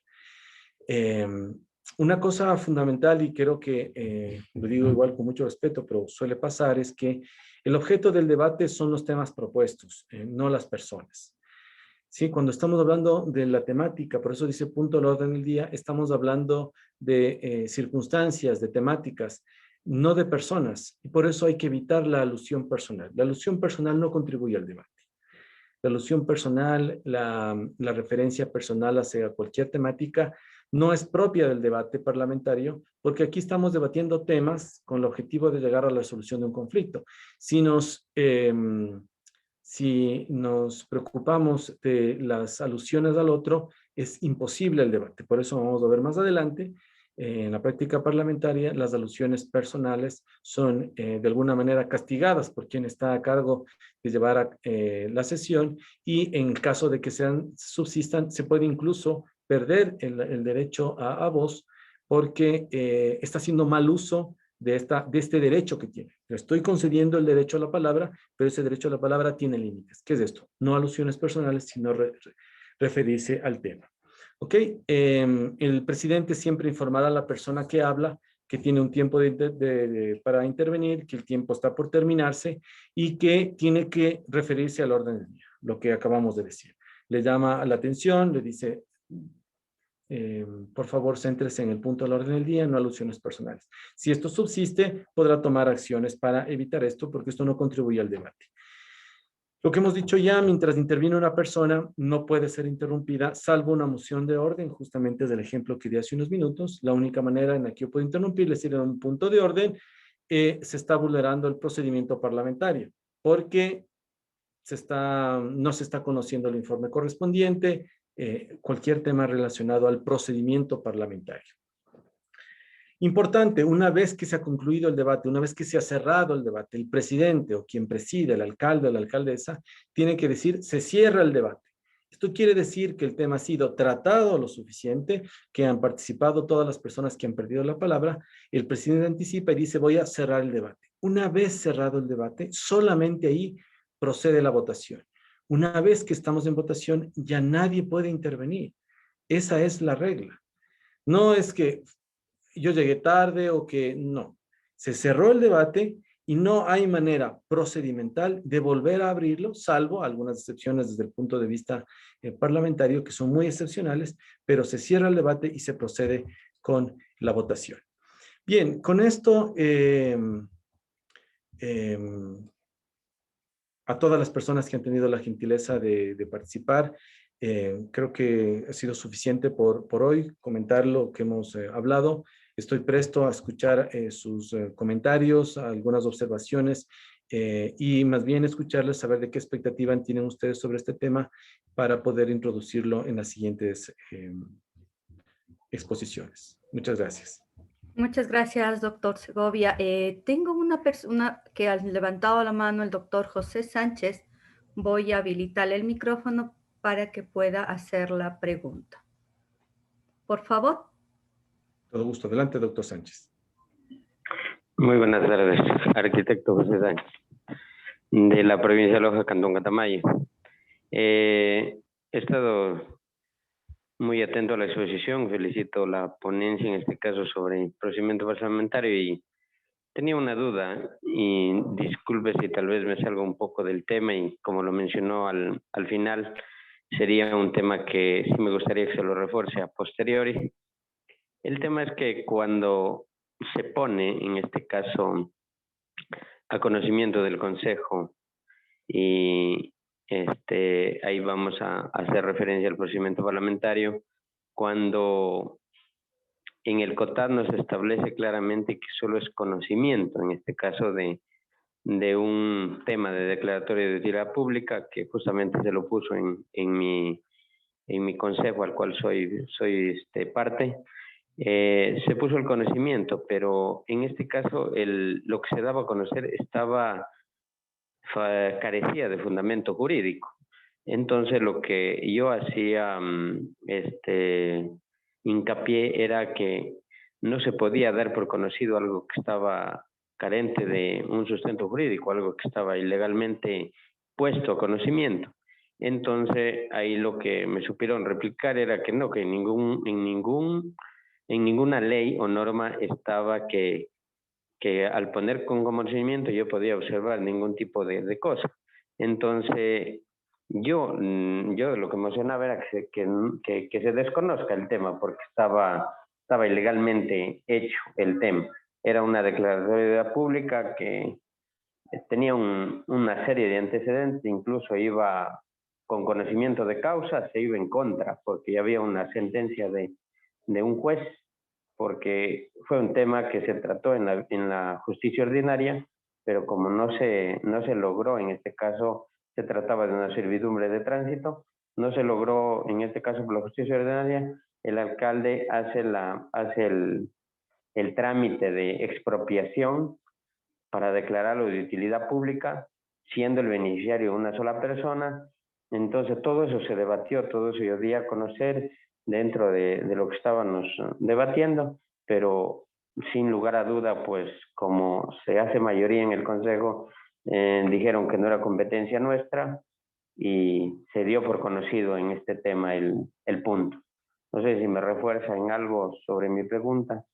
Una cosa fundamental, y creo que lo digo igual con mucho respeto, pero suele pasar, es que el objeto del debate son los temas propuestos, no las personas. Sí, cuando estamos hablando de la temática, por eso dice punto al orden del día, estamos hablando de circunstancias, de temáticas, no de personas. Y por eso hay que evitar la alusión personal. La alusión personal no contribuye al debate. La alusión personal, la referencia personal hacia cualquier temática no es propia del debate parlamentario, porque aquí estamos debatiendo temas con el objetivo de llegar a la solución de un conflicto. Si nos preocupamos de las alusiones al otro, es imposible el debate. Por eso vamos a ver más adelante, en la práctica parlamentaria, las alusiones personales son de alguna manera castigadas por quien está a cargo de llevar la sesión y en caso de que subsistan, se puede incluso perder el derecho a voz porque está haciendo mal uso de este derecho que tiene. Le estoy concediendo el derecho a la palabra, pero ese derecho a la palabra tiene límites. ¿Qué es esto? No alusiones personales, sino referirse al tema. ¿Ok? El presidente siempre informará a la persona que habla que tiene un tiempo para intervenir, que el tiempo está por terminarse y que tiene que referirse al orden del día, lo que acabamos de decir. Le llama la atención, le dice, por favor, céntrese en el punto del orden del día, no alusiones personales. Si esto subsiste, podrá tomar acciones para evitar esto, porque esto no contribuye al debate. Lo que hemos dicho ya, mientras interviene una persona, no puede ser interrumpida, salvo una moción de orden, justamente es el ejemplo que di hace unos minutos. La única manera en la que yo puedo interrumpir es decir, en un punto de orden, se está vulnerando el procedimiento parlamentario, porque no se está conociendo el informe correspondiente, cualquier tema relacionado al procedimiento parlamentario. Importante, una vez que se ha concluido el debate, una vez que se ha cerrado el debate, el presidente o quien preside, el alcalde o la alcaldesa, tiene que decir, se cierra el debate. Esto quiere decir que el tema ha sido tratado lo suficiente, que han participado todas las personas que han perdido la palabra, el presidente anticipa y dice, voy a cerrar el debate. Una vez cerrado el debate, solamente ahí procede la votación. Una vez que estamos en votación, ya nadie puede intervenir. Esa es la regla. No es que yo llegué tarde o que no. Se cerró el debate y no hay manera procedimental de volver a abrirlo, salvo algunas excepciones desde el punto de vista parlamentario, que son muy excepcionales, pero se cierra el debate y se procede con la votación. Bien, con esto, a todas las personas que han tenido la gentileza de participar, creo que ha sido suficiente por hoy comentar lo que hemos hablado. Estoy presto a escuchar sus comentarios, algunas observaciones y más bien escucharles, saber de qué expectativa tienen ustedes sobre este tema para poder introducirlo en las siguientes exposiciones. Muchas gracias. Muchas gracias, doctor Segovia. Tengo una persona que ha levantado la mano, el doctor José Sánchez. Voy a habilitarle el micrófono para que pueda hacer la pregunta. Por favor. Todo gusto. Adelante, doctor Sánchez. Muy buenas tardes, arquitecto José Sánchez, de la provincia de Loja, Cantón Catamayo. He estado muy atento a la exposición, felicito la ponencia en este caso sobre el procedimiento parlamentario y tenía una duda y disculpe si tal vez me salgo un poco del tema y como lo mencionó al final, sería un tema que sí me gustaría que se lo refuerce a posteriori. El tema es que cuando se pone, en este caso, a conocimiento del Consejo y ahí vamos a hacer referencia al procedimiento parlamentario, cuando en el COTAD nos establece claramente que solo es conocimiento, en este caso de un tema de declaratoria de utilidad pública, que justamente se lo puso en mi consejo al cual soy parte, se puso el conocimiento, pero en este caso lo que se daba a conocer carecía de fundamento jurídico. Entonces lo que yo hacía hincapié era que no se podía dar por conocido algo que estaba carente de un sustento jurídico, algo que estaba ilegalmente puesto a conocimiento. Entonces ahí lo que me supieron replicar era que no, que en ninguna ley o norma estaba que al poner con conocimiento yo podía observar ningún tipo de cosa. Entonces, yo lo que mencionaba era que se desconozca el tema porque estaba ilegalmente hecho el tema. Era una declaratoria pública que tenía una serie de antecedentes, incluso iba con conocimiento de causa, se iba en contra, porque ya había una sentencia de un juez, porque fue un tema que se trató en la justicia ordinaria, pero como no se logró, en este caso se trataba de una servidumbre de tránsito, no se logró, en este caso por la justicia ordinaria, el alcalde hace el trámite de expropiación para declararlo de utilidad pública, siendo el beneficiario una sola persona. Entonces todo eso se debatió, todo eso yo di a conocer dentro de lo que estábamos debatiendo, pero sin lugar a duda, pues como se hace mayoría en el Consejo, dijeron que no era competencia nuestra y se dio por conocido en este tema el punto. No sé si me refuerza en algo sobre mi pregunta.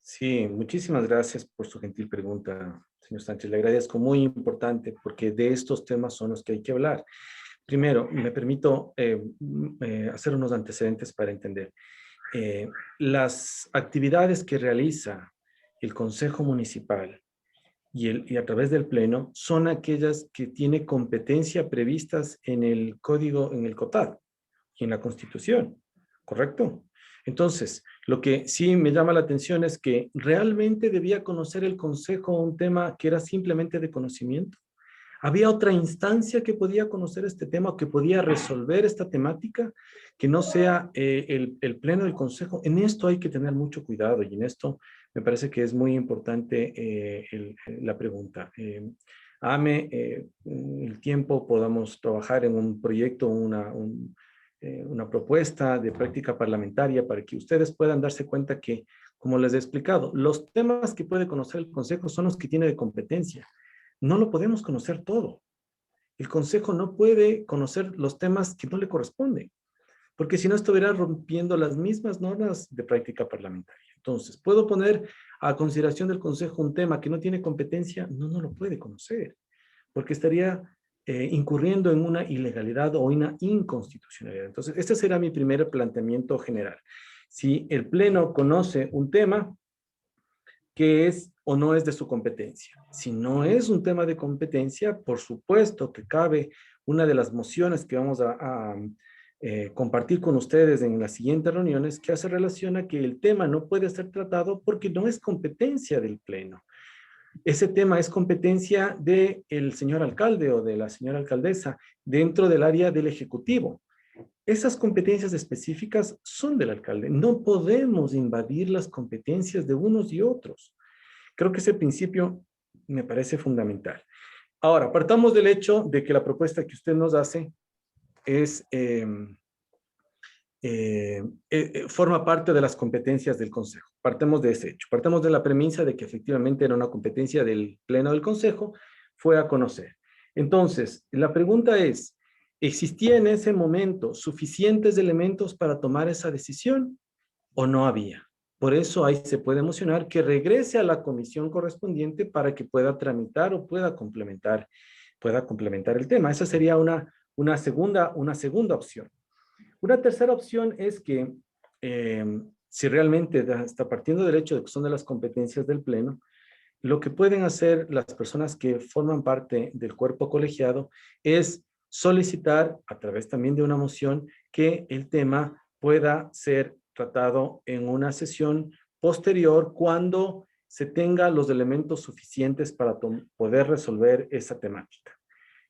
Sí, muchísimas gracias por su gentil pregunta, señor Sánchez. Le agradezco, muy importante, porque de estos temas son los que hay que hablar. Primero, me permito hacer unos antecedentes para entender. Las actividades que realiza el Consejo Municipal y a través del Pleno son aquellas que tiene competencia previstas en el Código, en el COTAD y en la Constitución, ¿correcto? Entonces, lo que sí me llama la atención es que realmente debía conocer el Consejo un tema que era simplemente de conocimiento. ¿Había otra instancia que podía conocer este tema o que podía resolver esta temática que no sea el Pleno del Consejo? En esto hay que tener mucho cuidado y en esto me parece que es muy importante la pregunta. El tiempo podamos trabajar en un proyecto, una propuesta de práctica parlamentaria para que ustedes puedan darse cuenta que, como les he explicado, los temas que puede conocer el Consejo son los que tiene de competencia. No lo podemos conocer todo. El Consejo no puede conocer los temas que no le corresponden, porque si no estuviera rompiendo las mismas normas de práctica parlamentaria. Entonces, ¿puedo poner a consideración del Consejo un tema que no tiene competencia? No, no lo puede conocer, porque estaría incurriendo en una ilegalidad o una inconstitucionalidad. Entonces, este será mi primer planteamiento general. Si el Pleno conoce un tema que es o no es de su competencia. Si no es un tema de competencia, por supuesto que cabe una de las mociones que vamos a compartir con ustedes en las siguientes reuniones, que hace relación a que el tema no puede ser tratado porque no es competencia del Pleno. Ese tema es competencia del señor alcalde o de la señora alcaldesa dentro del área del Ejecutivo. Esas competencias específicas son del alcalde. No podemos invadir las competencias de unos y otros. Creo que ese principio me parece fundamental. Ahora, partamos del hecho de que la propuesta que usted nos hace es, forma parte de las competencias del Consejo. Partemos de ese hecho. Partemos de la premisa de que efectivamente era una competencia del Pleno del Consejo, fue a conocer. Entonces, la pregunta es, ¿existía en ese momento suficientes elementos para tomar esa decisión o no había? Por eso ahí se puede mocionar que regrese a la comisión correspondiente para que pueda tramitar o pueda complementar el tema. Esa sería una segunda opción. Una tercera opción es que si realmente está partiendo del hecho de que son de las competencias del Pleno, lo que pueden hacer las personas que forman parte del cuerpo colegiado es solicitar, a través también de una moción, que el tema pueda ser tratado en una sesión posterior cuando se tenga los elementos suficientes para poder resolver esa temática.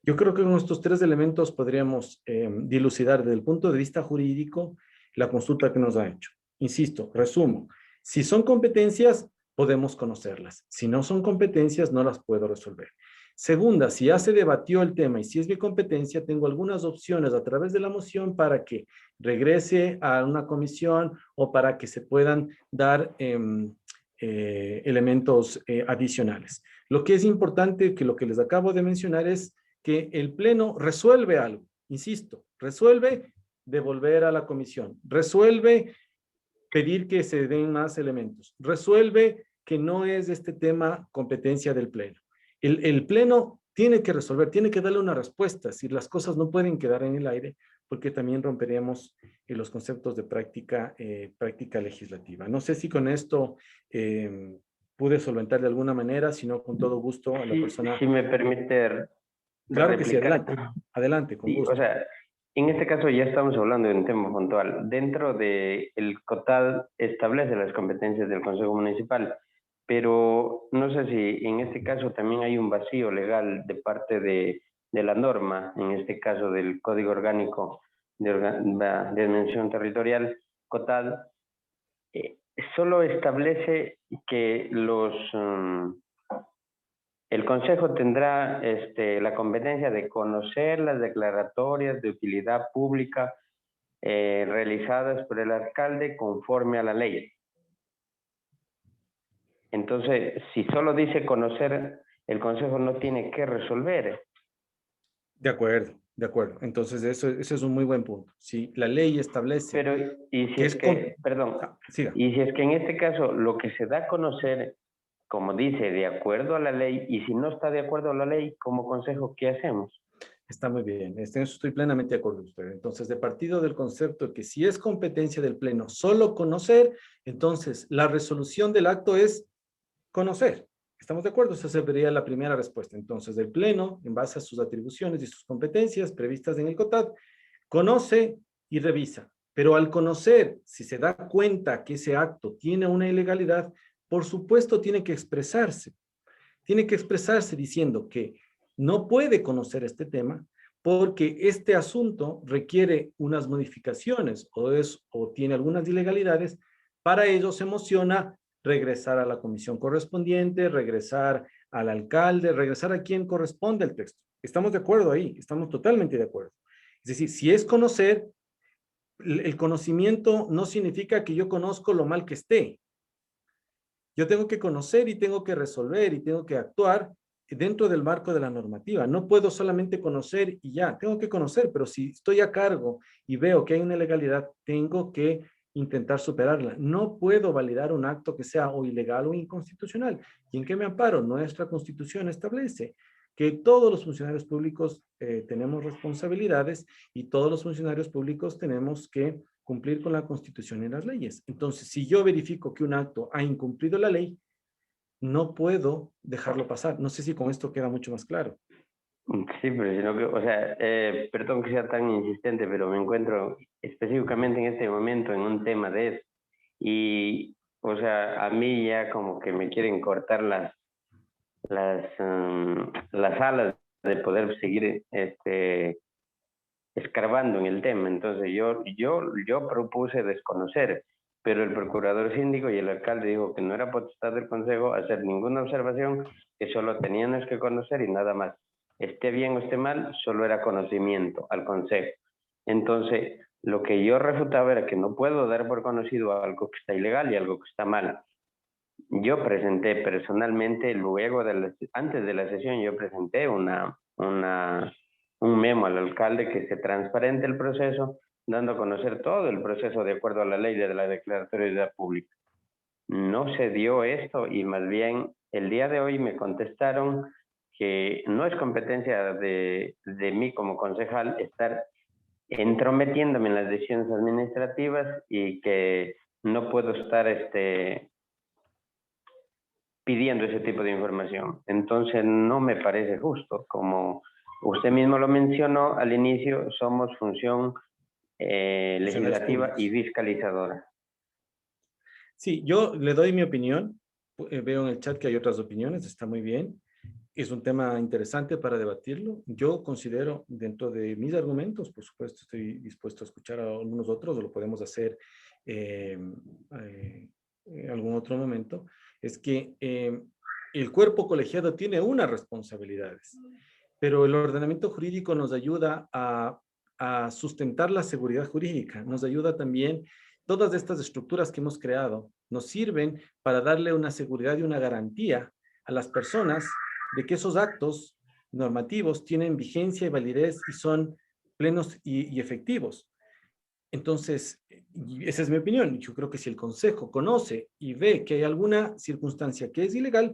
Yo creo que con estos tres elementos podríamos dilucidar desde el punto de vista jurídico la consulta que nos ha hecho. Insisto, resumo, si son competencias, podemos conocerlas. Si no son competencias, no las puedo resolver. Segunda, si ya se debatió el tema y si es mi competencia, tengo algunas opciones a través de la moción para que regrese a una comisión o para que se puedan dar elementos adicionales. Lo que es importante, que lo que les acabo de mencionar es que el Pleno resuelve algo, insisto, resuelve devolver a la comisión, resuelve pedir que se den más elementos, resuelve que no es este tema competencia del Pleno. El Pleno tiene que resolver, tiene que darle una respuesta, si las cosas no pueden quedar en el aire, porque también romperíamos los conceptos de práctica legislativa. No sé si con esto pude solventar de alguna manera, si no, con todo gusto a la persona. Si me permite Claro que sí, replicar. adelante, con Sí, gusto. o sea, en este caso ya estamos hablando de un tema puntual. Dentro del COTAD establece las competencias del Consejo Municipal, pero no sé si en este caso también hay un vacío legal de parte de la norma, en este caso del Código Orgánico de Dimensión Territorial, COTAD, solo establece que el Consejo tendrá la competencia de conocer las declaratorias de utilidad pública realizadas por el alcalde conforme a la ley. Entonces, si solo dice conocer, el Consejo no tiene que resolver. De acuerdo, de acuerdo. Entonces, ese es un muy buen punto. Si la ley establece... Pero, y si es que, perdón, siga. y si es que en este caso lo que se da a conocer, como dice, de acuerdo a la ley, y si no está de acuerdo a la ley, como Consejo, ¿qué hacemos? Está muy bien, estoy plenamente de acuerdo con usted. Entonces, de partido del concepto de que si es competencia del Pleno solo conocer, entonces la resolución del acto es conocer. ¿Estamos de acuerdo? Esa sería la primera respuesta. Entonces, del Pleno, en base a sus atribuciones y sus competencias previstas en el COTAD, conoce y revisa. Pero al conocer, si se da cuenta que ese acto tiene una ilegalidad, por supuesto tiene que expresarse. Tiene que expresarse diciendo que no puede conocer este tema porque este asunto requiere unas modificaciones o tiene algunas ilegalidades. Para ello se emociona regresar a la comisión correspondiente, regresar al alcalde, regresar a quien corresponde el texto. Estamos de acuerdo ahí, estamos totalmente de acuerdo. Es decir, si es conocer, el conocimiento no significa que yo conozco lo mal que esté. Yo tengo que conocer y tengo que resolver y tengo que actuar dentro del marco de la normativa. No puedo solamente conocer y ya, tengo que conocer, pero si estoy a cargo y veo que hay una ilegalidad, tengo que intentar superarla. No puedo validar un acto que sea o ilegal o inconstitucional. ¿Y en qué me amparo? Nuestra Constitución establece que todos los funcionarios públicos tenemos responsabilidades y todos los funcionarios públicos tenemos que cumplir con la Constitución y las leyes. Entonces, si yo verifico que un acto ha incumplido la ley, no puedo dejarlo pasar. No sé si con esto queda mucho más claro. Sí, pero si no, o sea, perdón que sea tan insistente, pero me encuentro específicamente en este momento en un tema de eso. Y, o sea, a mí ya como que me quieren cortar las alas de poder seguir escarbando en el tema. Entonces yo propuse desconocer, pero el procurador síndico y el alcalde dijo que no era potestad del consejo hacer ninguna observación, que solo teníamos que conocer y nada más. Esté bien o esté mal, solo era conocimiento al consejo. Entonces, lo que yo refutaba era que no puedo dar por conocido algo que está ilegal y algo que está mal. Yo presenté personalmente, antes de la sesión, yo presenté un memo al alcalde que se transparente el proceso, dando a conocer todo el proceso de acuerdo a la ley de la declaratoria pública. No se dio esto y más bien el día de hoy me contestaron que no es competencia de mí como concejal estar entrometiéndome en las decisiones administrativas y que no puedo estar pidiendo ese tipo de información. Entonces no me parece justo. Como usted mismo lo mencionó al inicio, somos función legislativa y fiscalizadora. Sí, yo le doy mi opinión. Veo en el chat que hay otras opiniones, está muy bien. Es un tema interesante para debatirlo. Yo considero, dentro de mis argumentos, por supuesto, estoy dispuesto a escuchar a algunos otros, o lo podemos hacer en algún otro momento, es que el cuerpo colegiado tiene unas responsabilidades, pero el ordenamiento jurídico nos ayuda a sustentar la seguridad jurídica, nos ayuda también. Todas estas estructuras que hemos creado nos sirven para darle una seguridad y una garantía a las personas de que esos actos normativos tienen vigencia y validez y son plenos y efectivos. Entonces, esa es mi opinión. Yo creo que si el Consejo conoce y ve que hay alguna circunstancia que es ilegal,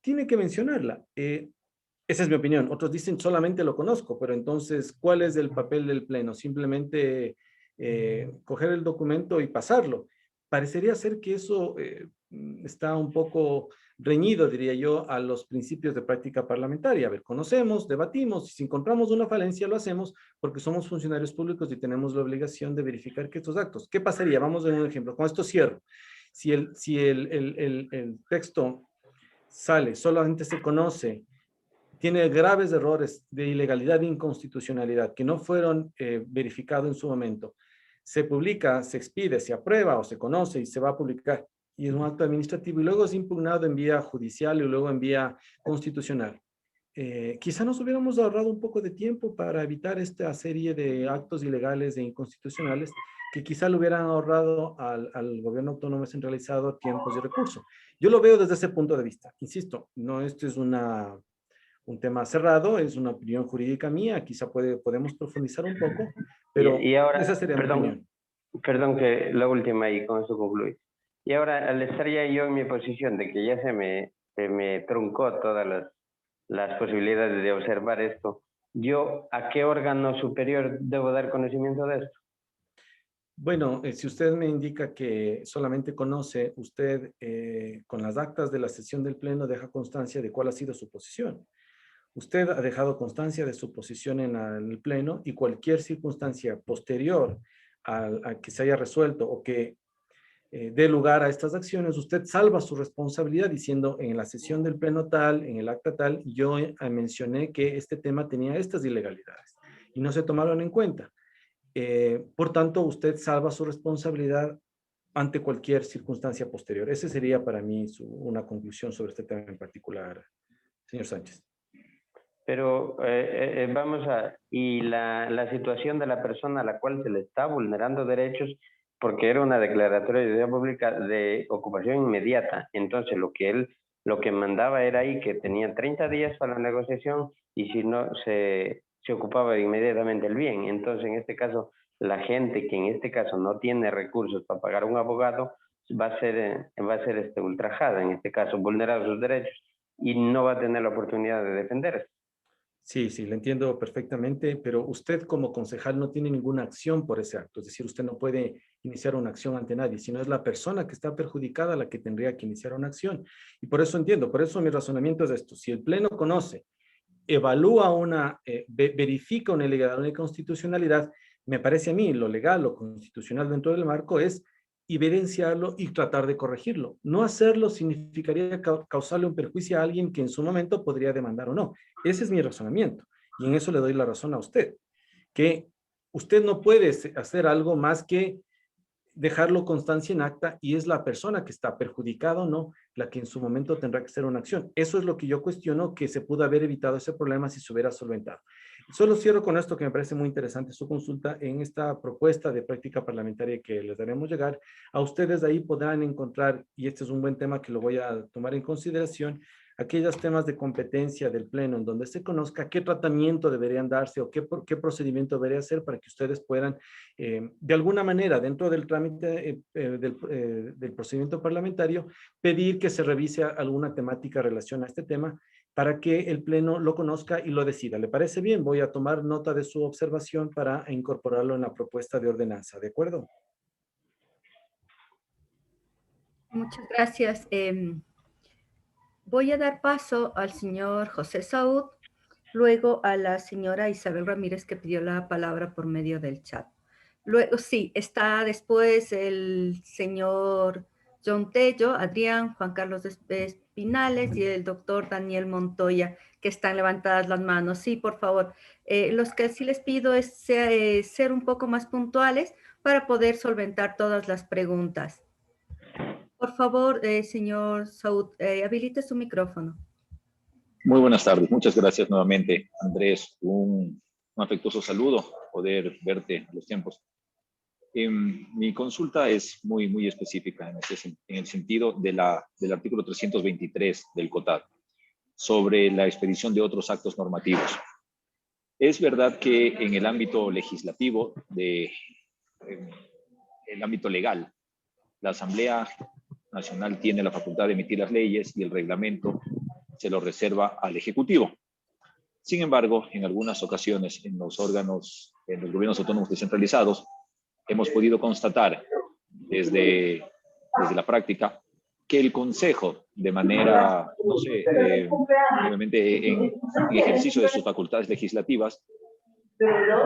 tiene que mencionarla. Esa es mi opinión. Otros dicen solamente lo conozco, pero entonces, ¿cuál es el papel del Pleno? Simplemente coger el documento y pasarlo. Parecería ser que eso está un poco reñido, diría yo, a los principios de práctica parlamentaria. A ver, conocemos, debatimos, y si encontramos una falencia lo hacemos porque somos funcionarios públicos y tenemos la obligación de verificar que estos actos. ¿Qué pasaría? Vamos a ver un ejemplo. Con esto cierro. Si el texto sale, solamente se conoce, tiene graves errores de ilegalidad e inconstitucionalidad que no fueron verificados en su momento, se publica, se expide, se aprueba o se conoce y se va a publicar, y es un acto administrativo y luego es impugnado en vía judicial y luego en vía constitucional. Quizá nos hubiéramos ahorrado un poco de tiempo para evitar esta serie de actos ilegales e inconstitucionales que quizá le hubieran ahorrado al gobierno autónomo centralizado tiempos y recursos. Yo lo veo desde ese punto de vista. Insisto, no, esto es un tema cerrado, es una opinión jurídica mía, quizá podemos profundizar un poco, pero y ahora, esa sería mi opinión. Perdón que la última y con eso concluyo. Y ahora, al estar ya yo en mi posición de que ya se me truncó todas las posibilidades de observar esto, ¿yo a qué órgano superior debo dar conocimiento de esto? Bueno, si usted me indica que solamente conoce, usted con las actas de la sesión del Pleno deja constancia de cuál ha sido su posición. Usted ha dejado constancia de su posición en el Pleno y cualquier circunstancia posterior a que se haya resuelto o que dé lugar a estas acciones, usted salva su responsabilidad diciendo en la sesión del Pleno tal, en el acta tal, yo mencioné que este tema tenía estas ilegalidades y no se tomaron en cuenta. Por tanto, usted salva su responsabilidad ante cualquier circunstancia posterior. Esa sería para mí una conclusión sobre este tema en particular, señor Sánchez. Pero y la situación de la persona a la cual se le está vulnerando derechos, porque era una declaratoria de utilidad pública de ocupación inmediata. Entonces, lo que mandaba era ahí que tenía 30 días para la negociación y si no, se ocupaba inmediatamente el bien. Entonces, en este caso, la gente que en este caso no tiene recursos para pagar un abogado va a ser ultrajada, en este caso, vulnerar sus derechos y no va a tener la oportunidad de defenderse. Sí, sí, le entiendo perfectamente, pero usted como concejal no tiene ninguna acción por ese acto, es decir, usted no puede iniciar una acción ante nadie, sino es la persona que está perjudicada la que tendría que iniciar una acción. Y por eso entiendo, por eso mi razonamiento es esto, si el Pleno conoce, evalúa verifica una ilegalidad, una inconstitucionalidad, me parece a mí lo legal, lo constitucional dentro del marco es evidenciarlo y tratar de corregirlo. No hacerlo significaría causarle un perjuicio a alguien que en su momento podría demandar o no. Ese es mi razonamiento y en eso le doy la razón a usted, que usted no puede hacer algo más que dejarlo constancia en acta y es la persona que está perjudicada o no la que en su momento tendrá que hacer una acción. Eso es lo que yo cuestiono, que se pudo haber evitado ese problema si se hubiera solventado. Solo cierro con esto que me parece muy interesante su consulta. En esta propuesta de práctica parlamentaria que les daremos llegar, a ustedes de ahí podrán encontrar, y este es un buen tema que lo voy a tomar en consideración, aquellos temas de competencia del Pleno, en donde se conozca qué tratamiento deberían darse o qué procedimiento debería hacer para que ustedes puedan, de alguna manera, dentro del trámite del procedimiento parlamentario, pedir que se revise alguna temática en relación a este tema para que el Pleno lo conozca y lo decida. ¿Le parece bien? Voy a tomar nota de su observación para incorporarlo en la propuesta de ordenanza. ¿De acuerdo? Muchas gracias. Voy a dar paso al señor José Saúd, luego a la señora Isabel Ramírez, que pidió la palabra por medio del chat. Luego, sí, está después el señor John Tello, Adrián, Juan Carlos Espinales y el doctor Daniel Montoya, que están levantadas las manos. Sí, por favor. Los que sí les pido es ser un poco más puntuales para poder solventar todas las preguntas. Por favor, señor Saúd, habilite su micrófono. Muy buenas tardes. Muchas gracias nuevamente, Andrés. Un afectuoso saludo, poder verte a los tiempos. Mi consulta es muy específica en el sentido del artículo 323 del COTAD sobre la expedición de otros actos normativos. Es verdad que en el ámbito legislativo, el ámbito legal, la Asamblea Nacional tiene la facultad de emitir las leyes y el reglamento se lo reserva al Ejecutivo. Sin embargo, en algunas ocasiones, en los gobiernos autónomos descentralizados, hemos podido constatar desde la práctica que el Consejo, de manera, no sé, obviamente en ejercicio de sus facultades legislativas,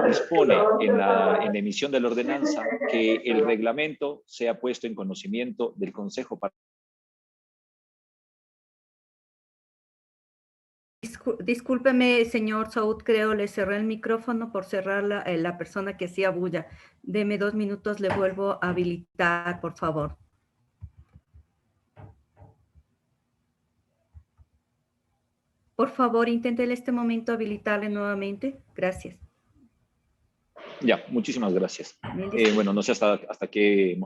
dispone en la emisión de la ordenanza que el reglamento sea puesto en conocimiento del Consejo para... Discúlpeme, señor Saúd, creo le cerré el micrófono por cerrar la persona que hacía bulla. Deme 2 minutos, le vuelvo a habilitar, por favor. Por favor, intente en este momento habilitarle nuevamente. Gracias. Ya, muchísimas gracias. Bueno, no sé hasta qué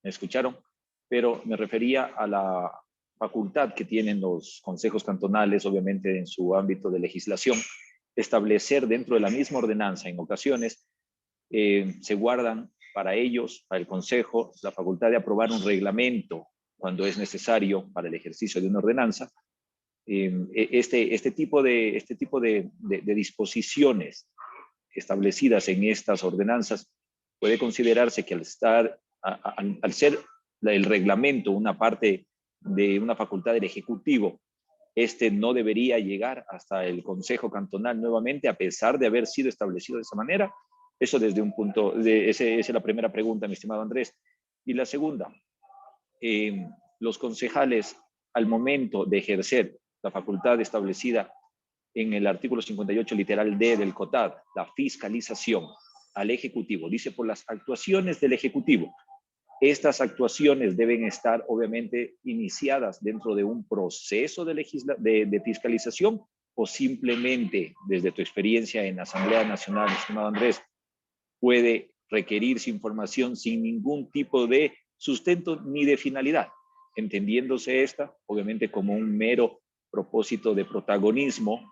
me escucharon, pero me refería a la facultad que tienen los consejos cantonales, obviamente en su ámbito de legislación, establecer dentro de la misma ordenanza, en ocasiones, se guardan para ellos, para el consejo, la facultad de aprobar un reglamento cuando es necesario para el ejercicio de una ordenanza. Este tipo de disposiciones establecidas en estas ordenanzas puede considerarse que al ser el reglamento una parte de una facultad del Ejecutivo, no debería llegar hasta el Consejo Cantonal nuevamente, a pesar de haber sido establecido de esa manera. Eso desde un punto, esa es la primera pregunta, mi estimado Andrés. Y la segunda, los concejales, al momento de ejercer la facultad establecida en el artículo 58 literal D del COTAD, la fiscalización al Ejecutivo, dice por las actuaciones del Ejecutivo. Estas actuaciones deben estar obviamente iniciadas dentro de un proceso de fiscalización, o simplemente desde tu experiencia en la Asamblea Nacional, estimado Andrés, puede requerirse información sin ningún tipo de sustento ni de finalidad, entendiéndose esta obviamente como un mero propósito de protagonismo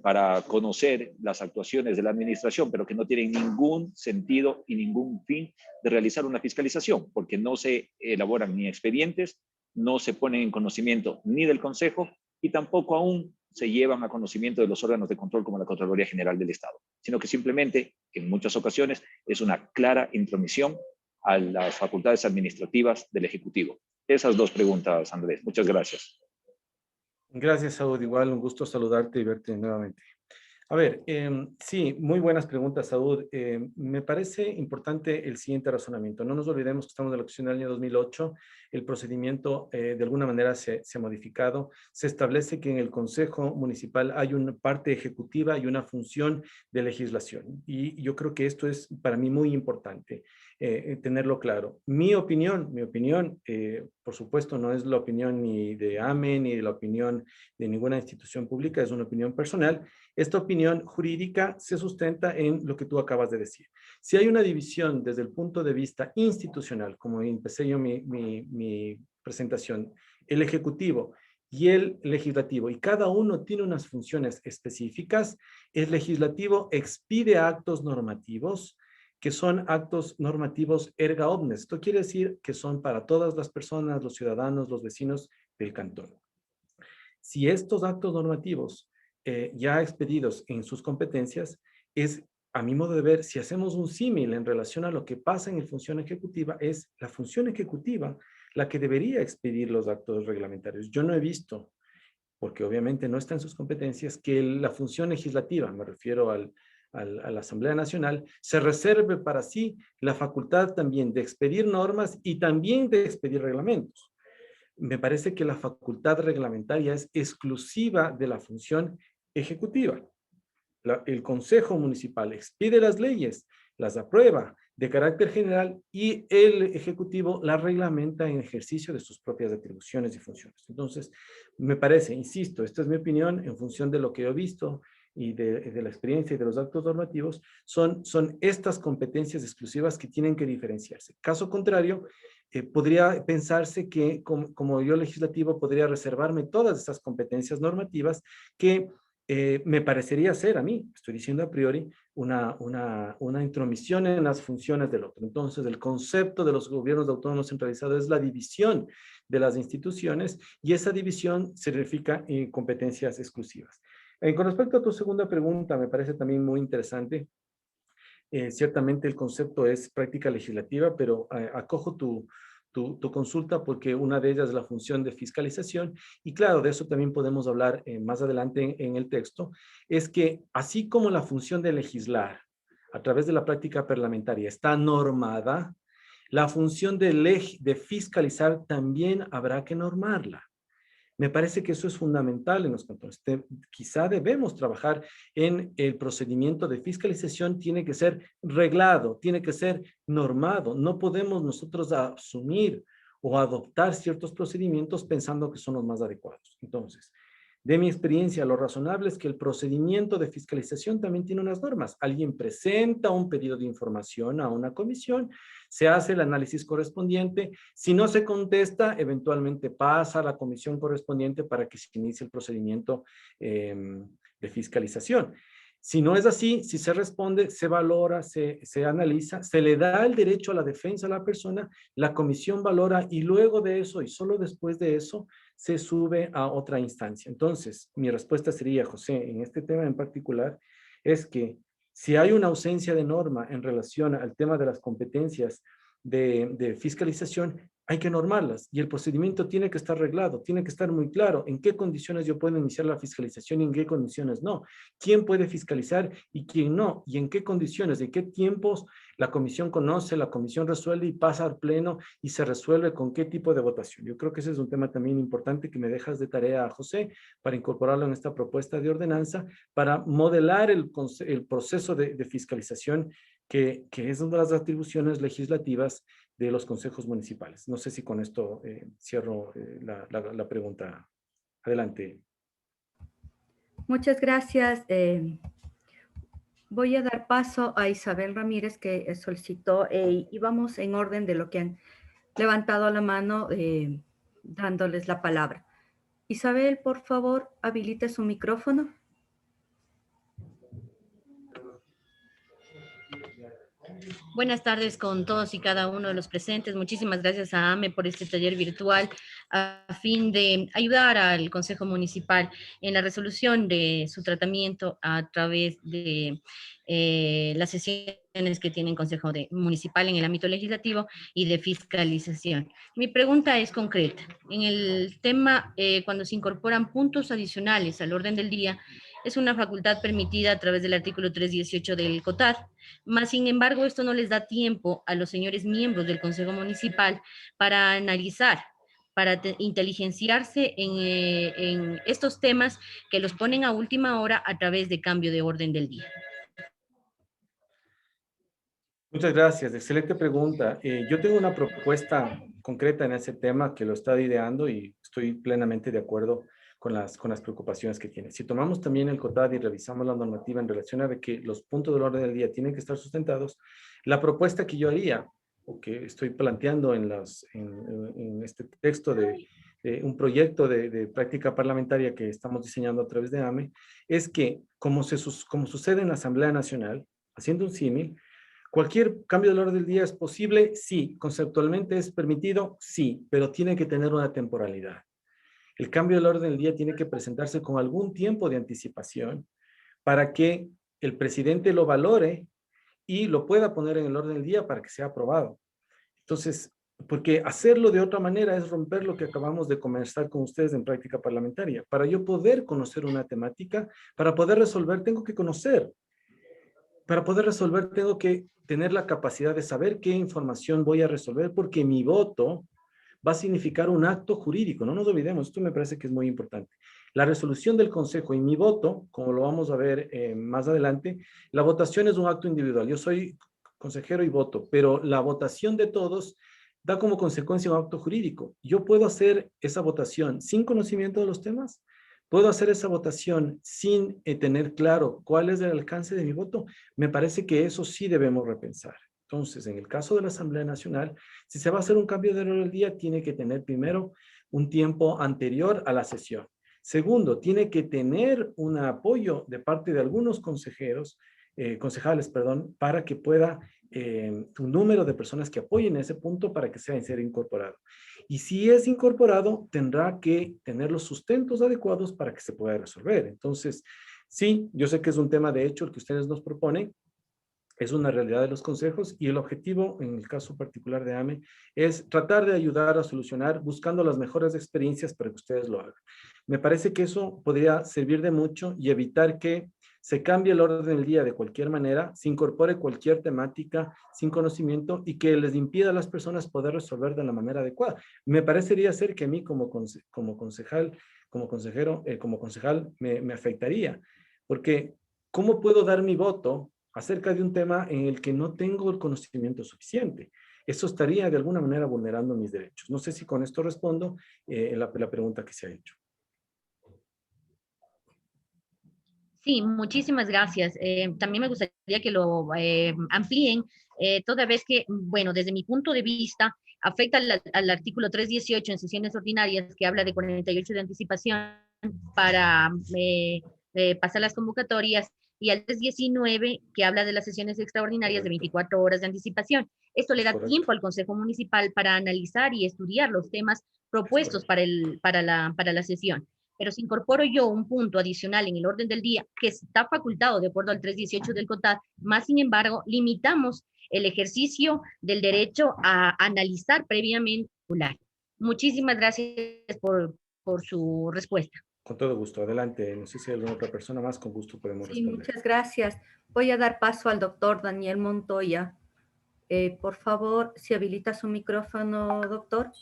para conocer las actuaciones de la administración, pero que no tienen ningún sentido y ningún fin de realizar una fiscalización, porque no se elaboran ni expedientes, no se ponen en conocimiento ni del Consejo y tampoco aún se llevan a conocimiento de los órganos de control como la Contraloría General del Estado, sino que simplemente, en muchas ocasiones, es una clara intromisión a las facultades administrativas del Ejecutivo. Esas dos preguntas, Andrés. Muchas gracias. Gracias, Saúd. Igual un gusto saludarte y verte nuevamente. A ver, sí, muy buenas preguntas, Saúd. Me parece importante el siguiente razonamiento. No nos olvidemos que estamos en la Constitución del año 2008. El procedimiento de alguna manera se ha modificado. Se establece que en el Consejo Municipal hay una parte ejecutiva y una función de legislación. Y yo creo que esto es para mí muy importante tenerlo claro. Mi opinión, por supuesto, no es la opinión ni de AME ni de la opinión de ninguna institución pública, es una opinión personal. Esta opinión jurídica se sustenta en lo que tú acabas de decir. Si hay una división desde el punto de vista institucional, como empecé yo mi presentación, el ejecutivo y el legislativo, y cada uno tiene unas funciones específicas, el legislativo expide actos normativos que son actos normativos erga omnes. Esto quiere decir que son para todas las personas, los ciudadanos, los vecinos del cantón. Si estos actos normativos ya expedidos en sus competencias, es, a mi modo de ver, si hacemos un símil en relación a lo que pasa en la función ejecutiva, es la función ejecutiva la que debería expedir los actos reglamentarios. Yo no he visto, porque obviamente no está en sus competencias, que la función legislativa, me refiero a la Asamblea Nacional, se reserve para sí la facultad también de expedir normas y también de expedir reglamentos. Me parece que la facultad reglamentaria es exclusiva de la función ejecutiva. El Consejo Municipal expide las leyes, las aprueba de carácter general y el Ejecutivo las reglamenta en ejercicio de sus propias atribuciones y funciones. Entonces, me parece, insisto, esta es mi opinión en función de lo que he visto y de la experiencia y de los actos normativos, son estas competencias exclusivas que tienen que diferenciarse. Caso contrario, podría pensarse que como yo legislativo podría reservarme todas esas competencias normativas que me parecería ser a mí, estoy diciendo a priori, una intromisión en las funciones del otro. Entonces, el concepto de los gobiernos autónomos centralizados es la división de las instituciones y esa división significa competencias exclusivas. Con respecto a tu segunda pregunta, me parece también muy interesante. Ciertamente el concepto es práctica legislativa, pero acojo tu consulta porque una de ellas es la función de fiscalización y claro, de eso también podemos hablar más adelante en el texto, es que así como la función de legislar a través de la práctica parlamentaria está normada, la función de fiscalizar también habrá que normarla. Me parece que eso es fundamental en los cantones. Quizá debemos trabajar en el procedimiento de fiscalización, tiene que ser reglado, tiene que ser normado. No podemos nosotros asumir o adoptar ciertos procedimientos pensando que son los más adecuados. Entonces, de mi experiencia, lo razonable es que el procedimiento de fiscalización también tiene unas normas. Alguien presenta un pedido de información a una comisión, se hace el análisis correspondiente. Si no se contesta, eventualmente pasa a la comisión correspondiente para que se inicie el procedimiento de fiscalización. Si no es así, si se responde, se valora, se analiza, se le da el derecho a la defensa a la persona, la comisión valora y luego de eso y solo después de eso se sube a otra instancia. Entonces, mi respuesta sería, José, en este tema en particular, es que si hay una ausencia de norma en relación al tema de las competencias de fiscalización, hay que normarlas y el procedimiento tiene que estar reglado, tiene que estar muy claro en qué condiciones yo puedo iniciar la fiscalización y en qué condiciones no, quién puede fiscalizar y quién no, y en qué condiciones, en qué tiempos la comisión conoce, la comisión resuelve y pasa al pleno y se resuelve con qué tipo de votación. Yo creo que ese es un tema también importante que me dejas de tarea, José, para incorporarlo en esta propuesta de ordenanza, para modelar el proceso de fiscalización que es una de las atribuciones legislativas de los consejos municipales. No sé si con esto cierro la pregunta. Adelante. Muchas gracias. Voy a dar paso a Isabel Ramírez, que solicitó, y vamos en orden de lo que han levantado la mano, dándoles la palabra. Isabel, por favor, habilite su micrófono. Buenas tardes con todos y cada uno de los presentes. Muchísimas gracias a AME por este taller virtual a fin de ayudar al Consejo Municipal en la resolución de su tratamiento a través de las sesiones que tiene el Consejo Municipal en el ámbito legislativo y de fiscalización. Mi pregunta es concreta. En el tema, cuando se incorporan puntos adicionales al orden del día, Es una facultad permitida a través del artículo 318 del COTAD. Más sin embargo, esto no les da tiempo a los señores miembros del Consejo Municipal para analizar, para inteligenciarse en estos temas que los ponen a última hora a través de cambio de orden del día. Muchas gracias, excelente pregunta. Yo tengo una propuesta concreta en ese tema que lo está ideando y estoy plenamente de acuerdo con las preocupaciones que tiene. Si tomamos también el COTAD y revisamos la normativa en relación a que los puntos del orden del día tienen que estar sustentados, la propuesta que yo haría, o que estoy planteando en este texto de un proyecto de práctica parlamentaria que estamos diseñando a través de AME, es que como sucede en la Asamblea Nacional, haciendo un símil, ¿cualquier cambio del orden del día es posible? Sí. ¿Conceptualmente es permitido? Sí, pero tiene que tener una temporalidad. El cambio del orden del día tiene que presentarse con algún tiempo de anticipación para que el presidente lo valore y lo pueda poner en el orden del día para que sea aprobado. Entonces, porque hacerlo de otra manera es romper lo que acabamos de conversar con ustedes en práctica parlamentaria. Para yo poder conocer una temática, para poder resolver, tengo que conocer. Para poder resolver, tengo que tener la capacidad de saber qué información voy a resolver, porque mi voto va a significar un acto jurídico. No nos olvidemos, esto me parece que es muy importante. La resolución del Consejo y mi voto, como lo vamos a ver más adelante, la votación es un acto individual. Yo soy consejero y voto, pero la votación de todos da como consecuencia un acto jurídico. Yo puedo hacer esa votación sin conocimiento de los temas. ¿Puedo hacer esa votación sin tener claro cuál es el alcance de mi voto? Me parece que eso sí debemos repensar. Entonces, en el caso de la Asamblea Nacional, si se va a hacer un cambio de orden del día, tiene que tener primero un tiempo anterior a la sesión. Segundo, tiene que tener un apoyo de parte de algunos concejales, para que pueda un número de personas que apoyen ese punto para que sea en serio incorporado. Y si es incorporado, tendrá que tener los sustentos adecuados para que se pueda resolver. Entonces, sí, yo sé que es un tema de hecho el que ustedes nos proponen, es una realidad de los consejos y el objetivo, en el caso particular de AME, es tratar de ayudar a solucionar buscando las mejores experiencias para que ustedes lo hagan. Me parece que eso podría servir de mucho y evitar que se cambie el orden del día de cualquier manera, se incorpore cualquier temática sin conocimiento y que les impida a las personas poder resolver de la manera adecuada. Me parecería ser que a mí como concejal me afectaría, porque ¿cómo puedo dar mi voto acerca de un tema en el que no tengo el conocimiento suficiente? Eso estaría de alguna manera vulnerando mis derechos. No sé si con esto respondo la pregunta que se ha hecho. Sí, muchísimas gracias. También me gustaría que lo amplíen, toda vez que, bueno, desde mi punto de vista, afecta al artículo 318 en sesiones ordinarias, que habla de 48 de anticipación para pasar las convocatorias, y al 319, que habla de las sesiones extraordinarias de 24 horas de anticipación. Esto le da tiempo al Consejo Municipal para analizar y estudiar los temas propuestos para la sesión. Pero si incorporo yo un punto adicional en el orden del día que está facultado de acuerdo al 318 del COTAD, más sin embargo, limitamos el ejercicio del derecho a analizar previamente. Muchísimas gracias por su respuesta. Con todo gusto, adelante. No sé si hay alguna otra persona más, con gusto podemos responder. Muchas gracias. Voy a dar paso al doctor Daniel Montoya. Por favor, si habilita su micrófono, doctor.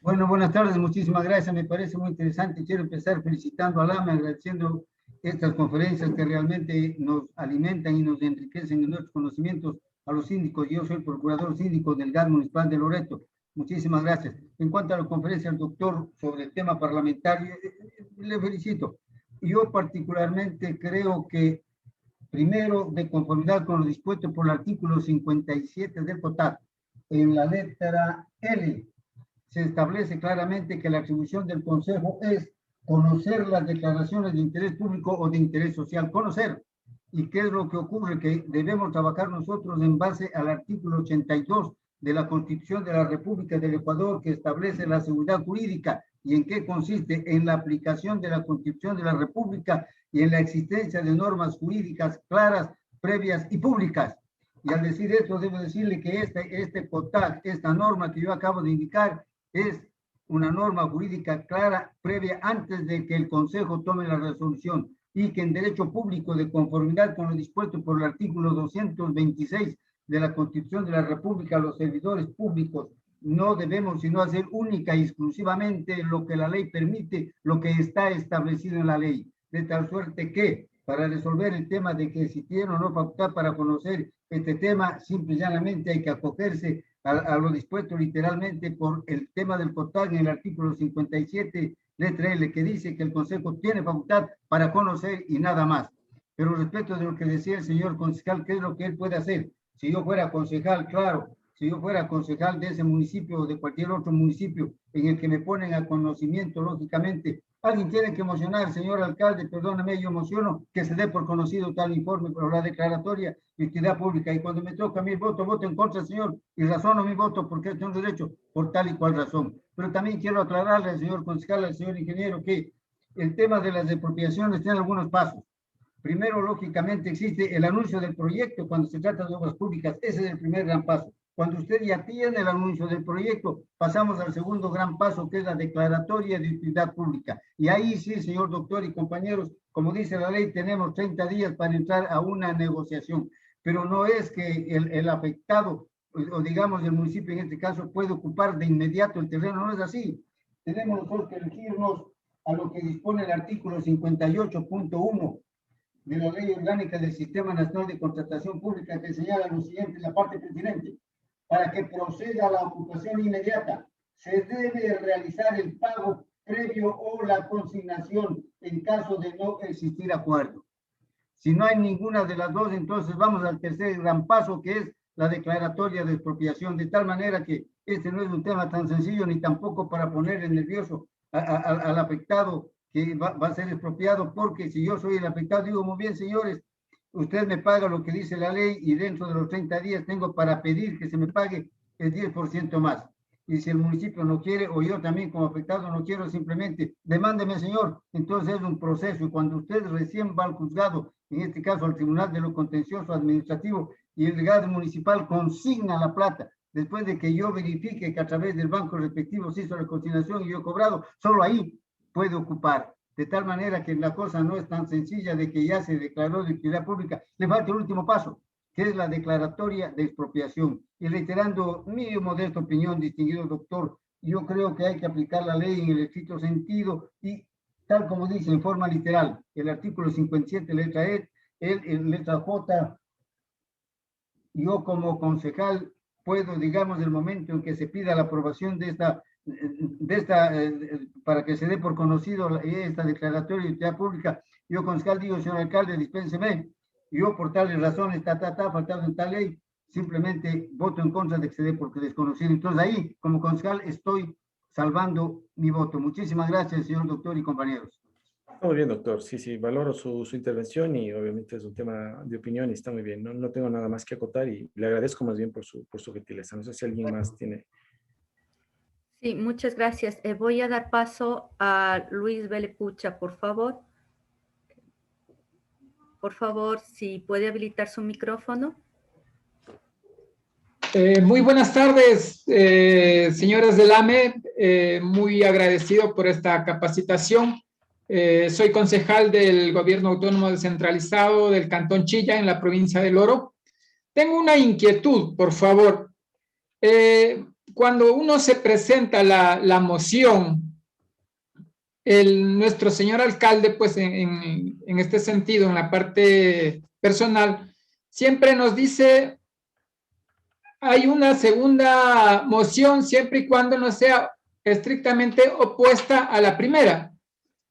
Bueno, buenas tardes, muchísimas gracias, me parece muy interesante. Quiero empezar felicitando al AME, agradeciendo estas conferencias que realmente nos alimentan y nos enriquecen en nuestros conocimientos a los síndicos. Yo soy procurador síndico del GAD Municipal de Loreto. Muchísimas gracias. En cuanto a la conferencia del doctor sobre el tema parlamentario, le felicito. Yo particularmente creo que, primero, de conformidad con lo dispuesto por el artículo 57 del COTAD, en la letra L, se establece claramente que la atribución del Consejo es conocer las declaraciones de interés público o de interés social, conocer. ¿Y qué es lo que ocurre? Que debemos trabajar nosotros en base al artículo 82 de la Constitución de la República del Ecuador, que establece la seguridad jurídica. ¿Y en qué consiste? En la aplicación de la Constitución de la República y en la existencia de normas jurídicas claras, previas y públicas. Y al decir esto, debo decirle que este COTAD, esta norma que yo acabo de indicar, es una norma jurídica clara previa antes de que el Consejo tome la resolución, y que en derecho público, de conformidad con lo dispuesto por el artículo 226 de la Constitución de la República, los servidores públicos no debemos sino hacer única y exclusivamente lo que la ley permite, lo que está establecido en la ley, de tal suerte que para resolver el tema de que si tiene o no facultad para conocer este tema, simple y llanamente hay que acogerse a lo dispuesto literalmente por el tema del COTAC en el artículo 57, letra L, que dice que el Consejo tiene facultad para conocer y nada más. Pero respecto de lo que decía el señor concejal, ¿qué es lo que él puede hacer? Si yo fuera concejal, claro, si yo fuera concejal de ese municipio o de cualquier otro municipio en el que me ponen a conocimiento, lógicamente, alguien tiene que emocionar, señor alcalde, perdóname, yo emociono que se dé por conocido tal informe, pero la declaratoria de utilidad pública, y cuando me toca a mí el voto, voto en contra, señor, y razono mi voto porque tengo derecho por tal y cual razón. Pero también quiero aclararle al señor concejal, al señor ingeniero, que el tema de las expropiaciones tiene algunos pasos. Primero, lógicamente, existe el anuncio del proyecto cuando se trata de obras públicas. Ese es el primer gran paso. Cuando usted ya tiene el anuncio del proyecto, pasamos al segundo gran paso, que es la declaratoria de utilidad pública. Y ahí sí, señor doctor y compañeros, como dice la ley, tenemos 30 días para entrar a una negociación. Pero no es que el afectado, o digamos el municipio en este caso, puede ocupar de inmediato el terreno. No es así. Tenemos nosotros que regirnos a lo que dispone el artículo 58.1 de la Ley Orgánica del Sistema Nacional de Contratación Pública, que señala lo siguiente en la parte pertinente: para que proceda a la ocupación inmediata, se debe realizar el pago previo o la consignación en caso de no existir acuerdo. Si no hay ninguna de las dos, entonces vamos al tercer gran paso, que es la declaratoria de expropiación, de tal manera que este no es un tema tan sencillo ni tampoco para poner nervioso al afectado que va a ser expropiado, porque si yo soy el afectado, digo, muy bien, señores, usted me paga lo que dice la ley y dentro de los 30 días tengo para pedir que se me pague el 10% más. Y si el municipio no quiere, o yo también como afectado no quiero, simplemente demándeme, señor. Entonces es un proceso, y cuando usted recién va al juzgado, en este caso al Tribunal de lo Contencioso Administrativo, y el delegado municipal consigna la plata, después de que yo verifique que a través del banco respectivo se hizo la consignación y yo he cobrado, solo ahí puede ocupar. De tal manera que la cosa no es tan sencilla de que ya se declaró de utilidad pública. Le falta el último paso, que es la declaratoria de expropiación. Y reiterando mi modesta opinión, distinguido doctor, yo creo que hay que aplicar la ley en el estricto sentido y tal como dice en forma literal, el artículo 57, letra E, letra J, yo como concejal puedo, digamos, el momento en que se pida la aprobación de esta para que se dé por conocido esta declaratoria de utilidad pública, yo concejal digo, señor alcalde, dispénseme, yo por tales razones, faltando en tal ley, simplemente voto en contra de que se dé porque desconocido. Entonces ahí, como concejal, estoy salvando mi voto. Muchísimas gracias, señor doctor y compañeros. Muy bien, doctor. Sí, sí, valoro su intervención y obviamente es un tema de opinión y está muy bien. No tengo nada más que acotar y le agradezco más bien por su gentileza. No sé si alguien más tiene... Sí, muchas gracias. Voy a dar paso a Luis Belepucha, por favor. Por favor, si puede habilitar su micrófono. Muy buenas tardes, señores del AME. Muy agradecido por esta capacitación. Soy concejal del Gobierno Autónomo Descentralizado del Cantón Chilla, en la provincia del Oro. Tengo una inquietud, por favor. Cuando uno se presenta la moción, nuestro señor alcalde, pues en este sentido, en la parte personal, siempre nos dice, hay una segunda moción siempre y cuando no sea estrictamente opuesta a la primera.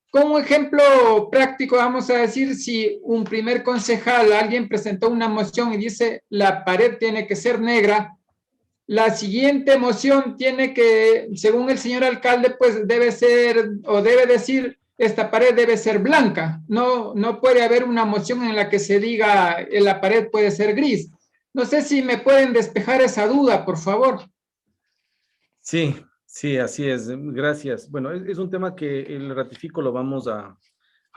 Como ejemplo práctico, vamos a decir, si un primer concejal, alguien presentó una moción y dice la pared tiene que ser negra, la siguiente moción tiene que, según el señor alcalde, pues debe ser, o debe decir, esta pared debe ser blanca. No puede haber una moción en la que se diga la pared puede ser gris. No sé si me pueden despejar esa duda, por favor. Sí, sí, así es. Gracias. Bueno, es un tema que el ratifico lo vamos a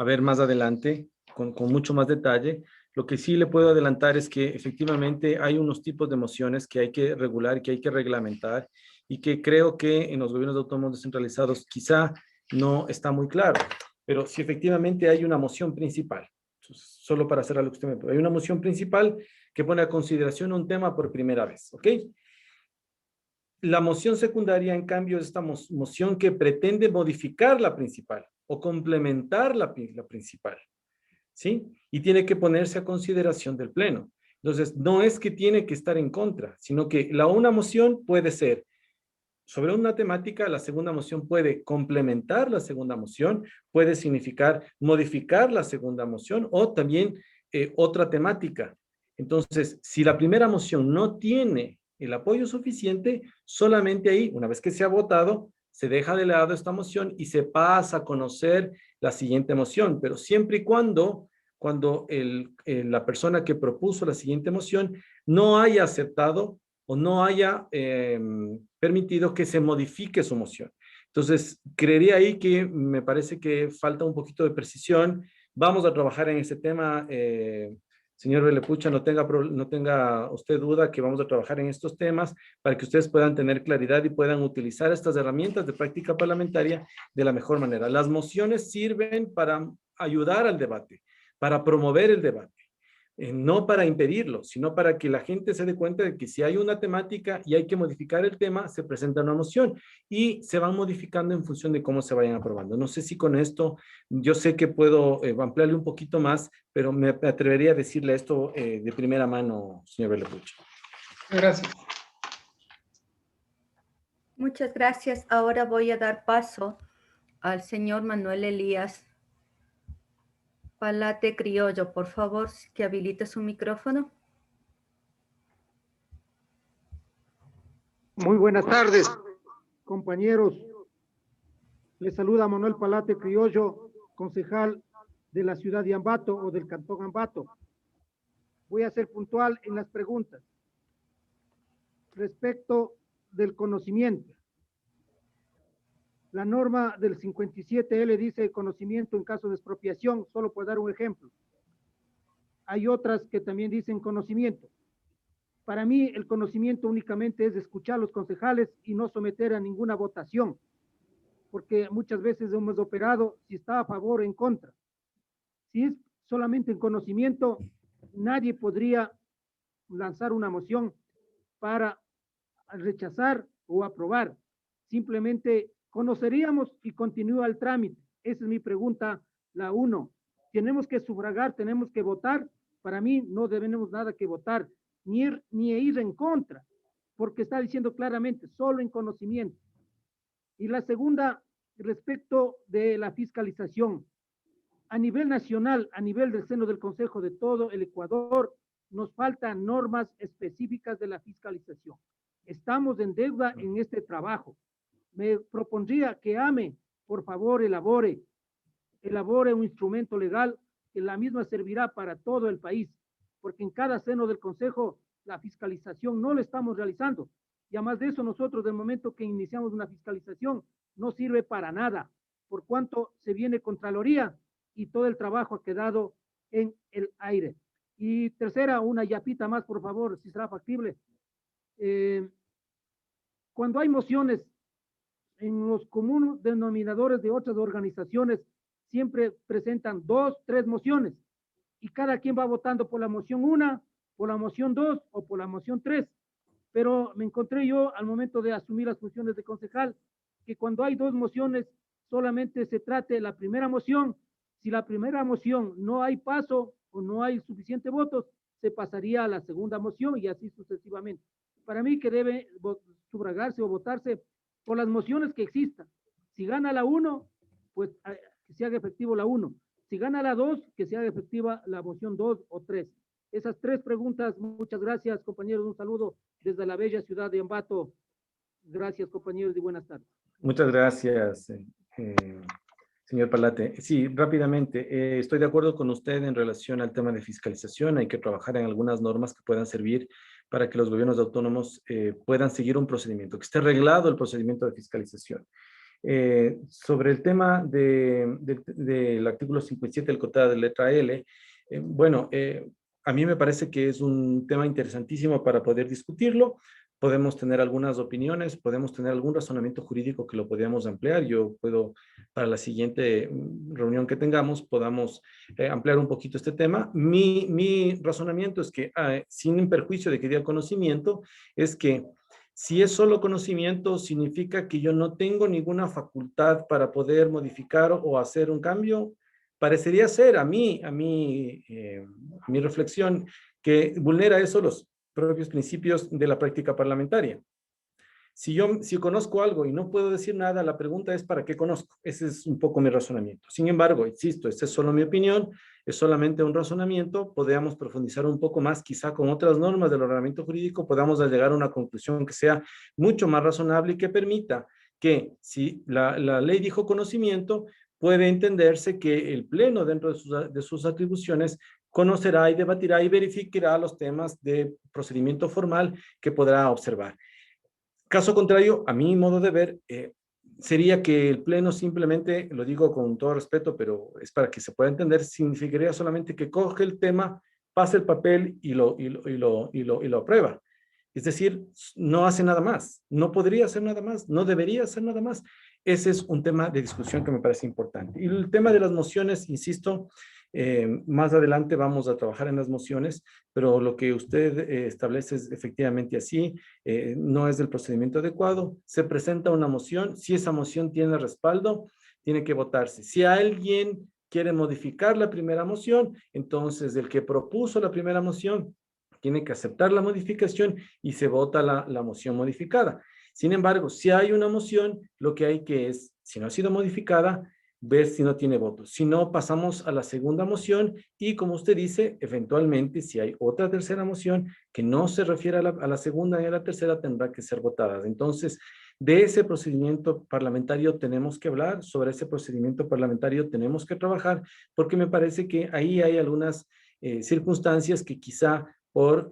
ver más adelante con mucho más detalle. Lo que sí le puedo adelantar es que efectivamente hay unos tipos de mociones que hay que regular, que hay que reglamentar y que creo que en los gobiernos autónomos descentralizados quizá no está muy claro. Pero si efectivamente hay una moción principal, solo para cerrar lo que usted me... Hay una moción principal que pone a consideración un tema por primera vez, ¿ok? La moción secundaria, en cambio, es esta moción que pretende modificar la principal o complementar la principal, ¿sí? Y tiene que ponerse a consideración del Pleno. Entonces, no es que tiene que estar en contra, sino que una moción puede ser sobre una temática, la segunda moción puede complementar la segunda moción, puede significar modificar la segunda moción o también otra temática. Entonces, si la primera moción no tiene el apoyo suficiente, solamente ahí, una vez que se ha votado, se deja de lado esta moción y se pasa a conocer la siguiente moción, pero siempre y cuando la persona que propuso la siguiente moción no haya aceptado o no haya permitido que se modifique su moción. Entonces, creería ahí que me parece que falta un poquito de precisión. Vamos a trabajar en ese tema, señor Belepucha, no tenga usted duda que vamos a trabajar en estos temas para que ustedes puedan tener claridad y puedan utilizar estas herramientas de práctica parlamentaria de la mejor manera. Las mociones sirven para ayudar al debate, para promover el debate. No para impedirlo, sino para que la gente se dé cuenta de que si hay una temática y hay que modificar el tema, se presenta una moción y se van modificando en función de cómo se vayan aprobando. No sé si con esto, yo sé que puedo ampliarle un poquito más, pero me atrevería a decirle esto de primera mano, señor Belepucha. Gracias. Muchas gracias. Ahora voy a dar paso al señor Manuel Elías Palate Criollo, por favor, que habilite su micrófono. Muy buenas tardes, compañeros. Les saluda Manuel Palate Criollo, concejal de la ciudad de Ambato o del cantón Ambato. Voy a ser puntual en las preguntas. Respecto del conocimiento. La norma del 57L dice conocimiento en caso de expropiación, solo por dar un ejemplo. Hay otras que también dicen conocimiento. Para mí el conocimiento únicamente es escuchar a los concejales y no someter a ninguna votación, porque muchas veces hemos operado si está a favor o en contra. Si es solamente en conocimiento, nadie podría lanzar una moción para rechazar o aprobar. Simplemente conoceríamos y continúa el trámite. Esa es mi pregunta, la 1. Tenemos que sufragar, tenemos que votar. Para mí no debemos nada que votar, ni ir en contra, porque está diciendo claramente, solo en conocimiento. Y la segunda, respecto de la fiscalización. A nivel nacional, a nivel del seno del Consejo de todo el Ecuador, nos faltan normas específicas de la fiscalización. Estamos en deuda en este trabajo. Me propondría que AME, por favor, elabore un instrumento legal que la misma servirá para todo el país, porque en cada seno del Consejo la fiscalización no la estamos realizando. Y además de eso, nosotros, del momento que iniciamos una fiscalización, no sirve para nada, por cuanto se viene Contraloría y todo el trabajo ha quedado en el aire. Y tercera, una yapita más, por favor, si será factible. Cuando hay mociones en los comunes denominadores de otras organizaciones, siempre presentan 2, 3 mociones y cada quien va votando por la moción 1, por la moción 2 o por la moción 3. Pero me encontré yo al momento de asumir las funciones de concejal que cuando hay 2 mociones solamente se trate la primera moción. Si la primera moción no hay paso o no hay suficientes votos, se pasaría a la segunda moción y así sucesivamente. Para mí que debe sufragarse o votarse por las mociones que existan. Si gana la 1, pues que se haga efectivo la 1. Si gana la 2, que se haga efectiva la moción 2 o 3. Esas 3 preguntas. Muchas gracias, compañeros. Un saludo desde la bella ciudad de Ambato. Gracias, compañeros, y buenas tardes. Muchas gracias, señor Palate. Sí, rápidamente, estoy de acuerdo con usted en relación al tema de fiscalización. Hay que trabajar en algunas normas que puedan servir para que los gobiernos autónomos puedan seguir un procedimiento, que esté reglado el procedimiento de fiscalización. Sobre el tema del artículo 57 del Código de letra L, a mí me parece que es un tema interesantísimo para poder discutirlo, podemos tener algunas opiniones, podemos tener algún razonamiento jurídico que lo podamos ampliar. Yo puedo, para la siguiente reunión que tengamos, podamos ampliar un poquito este tema. Mi razonamiento es que, sin perjuicio de que diga conocimiento, es que si es solo conocimiento, significa que yo no tengo ninguna facultad para poder modificar o hacer un cambio. Parecería ser a mi reflexión que vulnera eso los propios principios de la práctica parlamentaria. Si conozco algo y no puedo decir nada, la pregunta es ¿para qué conozco? Ese es un poco mi razonamiento. Sin embargo, insisto, esta es solo mi opinión, es solamente un razonamiento, podemos profundizar un poco más, quizá con otras normas del ordenamiento jurídico podamos llegar a una conclusión que sea mucho más razonable y que permita que si la ley dijo conocimiento, puede entenderse que el Pleno dentro de sus atribuciones conocerá y debatirá y verificará los temas de procedimiento formal que podrá observar. Caso contrario, a mi modo de ver, sería que el Pleno simplemente, lo digo con todo respeto, pero es para que se pueda entender, significaría solamente que coge el tema, pasa el papel y lo aprueba. Es decir, no hace nada más, no podría hacer nada más, no debería hacer nada más. Ese es un tema de discusión que me parece importante. Y el tema de las mociones, insisto, más adelante vamos a trabajar en las mociones, pero lo que usted establece es efectivamente así, no es del procedimiento adecuado. Se presenta una moción, si esa moción tiene respaldo, tiene que votarse. Si alguien quiere modificar la primera moción, entonces el que propuso la primera moción tiene que aceptar la modificación y se vota la moción modificada. Sin embargo, si hay una moción, lo que hay que es, si no ha sido modificada, ver si no tiene votos. Si no, pasamos a la segunda moción y, como usted dice, eventualmente, si hay otra tercera moción que no se refiere a la segunda ni a la tercera, tendrá que ser votada. Entonces, de ese procedimiento parlamentario tenemos que hablar, sobre ese procedimiento parlamentario tenemos que trabajar, porque me parece que ahí hay algunas circunstancias que quizá por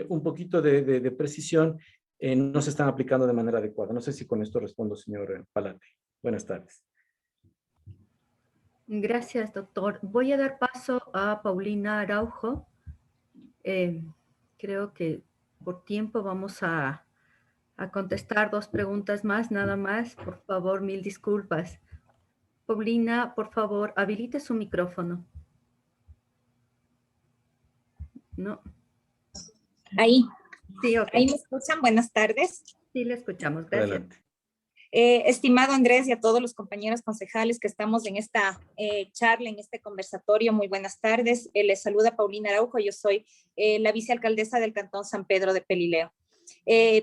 un poquito de precisión no se están aplicando de manera adecuada. No sé si con esto respondo, señor Palate. Buenas tardes. Gracias, doctor. Voy a dar paso a Paulina Araujo. Creo que por tiempo vamos a contestar 2 preguntas más, nada más. Por favor, 1000 disculpas. Paulina, por favor, habilite su micrófono. No. Ahí. Sí, okay. Ahí me escuchan. Buenas tardes. Sí, le escuchamos. Gracias. Adelante. Estimado Andrés y a todos los compañeros concejales que estamos en esta charla, en este conversatorio, muy buenas tardes. Les saluda Paulina Araujo, yo soy la vicealcaldesa del Cantón San Pedro de Pelileo.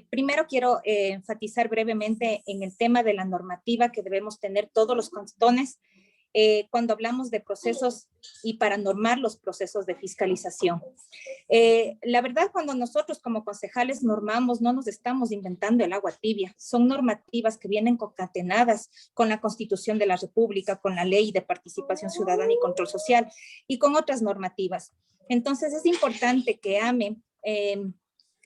Primero quiero enfatizar brevemente en el tema de la normativa que debemos tener todos los cantones cuando hablamos de procesos y para normar los procesos de fiscalización. La verdad, cuando nosotros como concejales normamos, no nos estamos inventando el agua tibia. Son normativas que vienen concatenadas con la Constitución de la República, con la Ley de Participación Ciudadana y Control Social y con otras normativas. Entonces, es importante que AME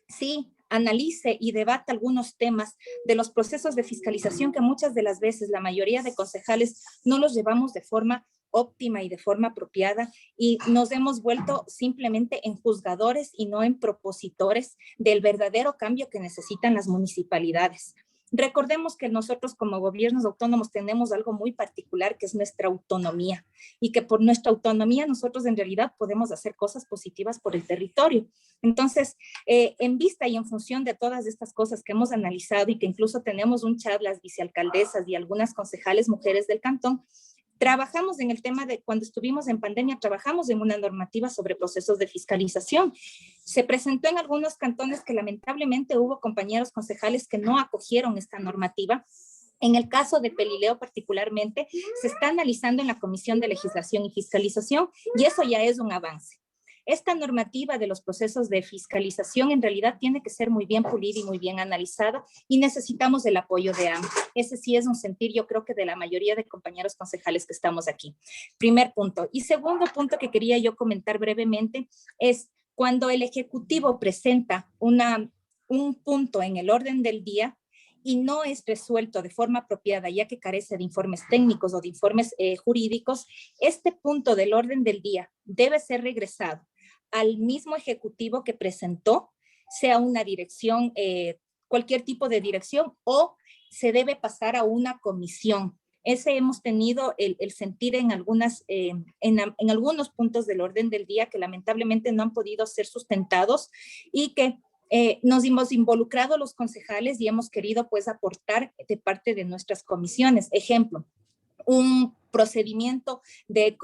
sí analice y debata algunos temas de los procesos de fiscalización que muchas de las veces la mayoría de concejales no los llevamos de forma óptima y de forma apropiada y nos hemos vuelto simplemente en juzgadores y no en propositores del verdadero cambio que necesitan las municipalidades. Recordemos que nosotros como gobiernos autónomos tenemos algo muy particular que es nuestra autonomía y que por nuestra autonomía nosotros en realidad podemos hacer cosas positivas por el territorio. Entonces, en vista y en función de todas estas cosas que hemos analizado y que incluso tenemos un chat, las vicealcaldesas y algunas concejales mujeres del cantón, trabajamos en el tema de cuando estuvimos en pandemia, trabajamos en una normativa sobre procesos de fiscalización. Se presentó en algunos cantones que lamentablemente hubo compañeros concejales que no acogieron esta normativa. En el caso de Pelileo particularmente, se está analizando en la Comisión de Legislación y Fiscalización y eso ya es un avance. Esta normativa de los procesos de fiscalización en realidad tiene que ser muy bien pulida y muy bien analizada y necesitamos el apoyo de AME. Ese sí es un sentir, yo creo que de la mayoría de compañeros concejales que estamos aquí. Primer punto. Y segundo punto que quería yo comentar brevemente es cuando el Ejecutivo presenta un punto en el orden del día y no es resuelto de forma apropiada, ya que carece de informes técnicos o de informes jurídicos, este punto del orden del día debe ser regresado al mismo ejecutivo que presentó, sea una dirección cualquier tipo de dirección o se debe pasar a una comisión. Ese hemos tenido el sentir en algunos puntos del orden del día que lamentablemente no han podido ser sustentados y que nos hemos involucrado los concejales y hemos querido pues aportar de parte de nuestras comisiones. Ejemplo, un procedimiento de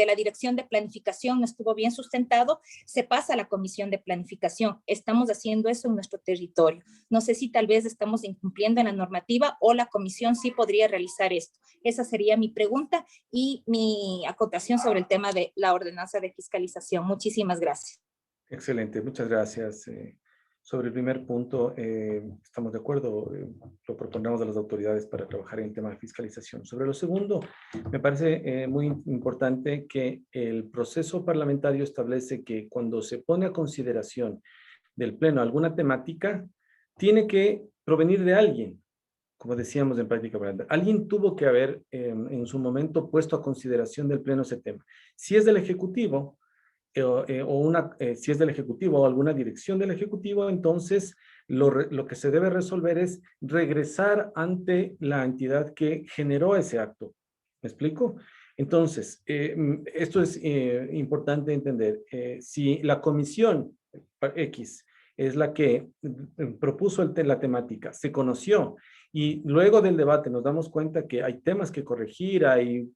la Dirección de Planificación no estuvo bien sustentado, se pasa a la Comisión de Planificación. Estamos haciendo eso en nuestro territorio. No sé si tal vez estamos incumpliendo en la normativa o la comisión sí podría realizar esto. Esa sería mi pregunta y mi acotación sobre el tema de la ordenanza de fiscalización. Muchísimas gracias. Excelente, muchas gracias. Sobre el primer punto, estamos de acuerdo, lo proponemos a las autoridades para trabajar en el tema de fiscalización. Sobre lo segundo, me parece muy importante que el proceso parlamentario establece que cuando se pone a consideración del Pleno alguna temática, tiene que provenir de alguien, como decíamos en práctica parlamentaria. Alguien tuvo que haber en su momento puesto a consideración del Pleno ese tema. Si es del Ejecutivo, si es del Ejecutivo o alguna dirección del Ejecutivo, entonces lo que se debe resolver es regresar ante la entidad que generó ese acto. ¿Me explico? Entonces, esto es importante entender. Si la comisión X es la que propuso la temática, se conoció y luego del debate nos damos cuenta que hay temas que corregir, hay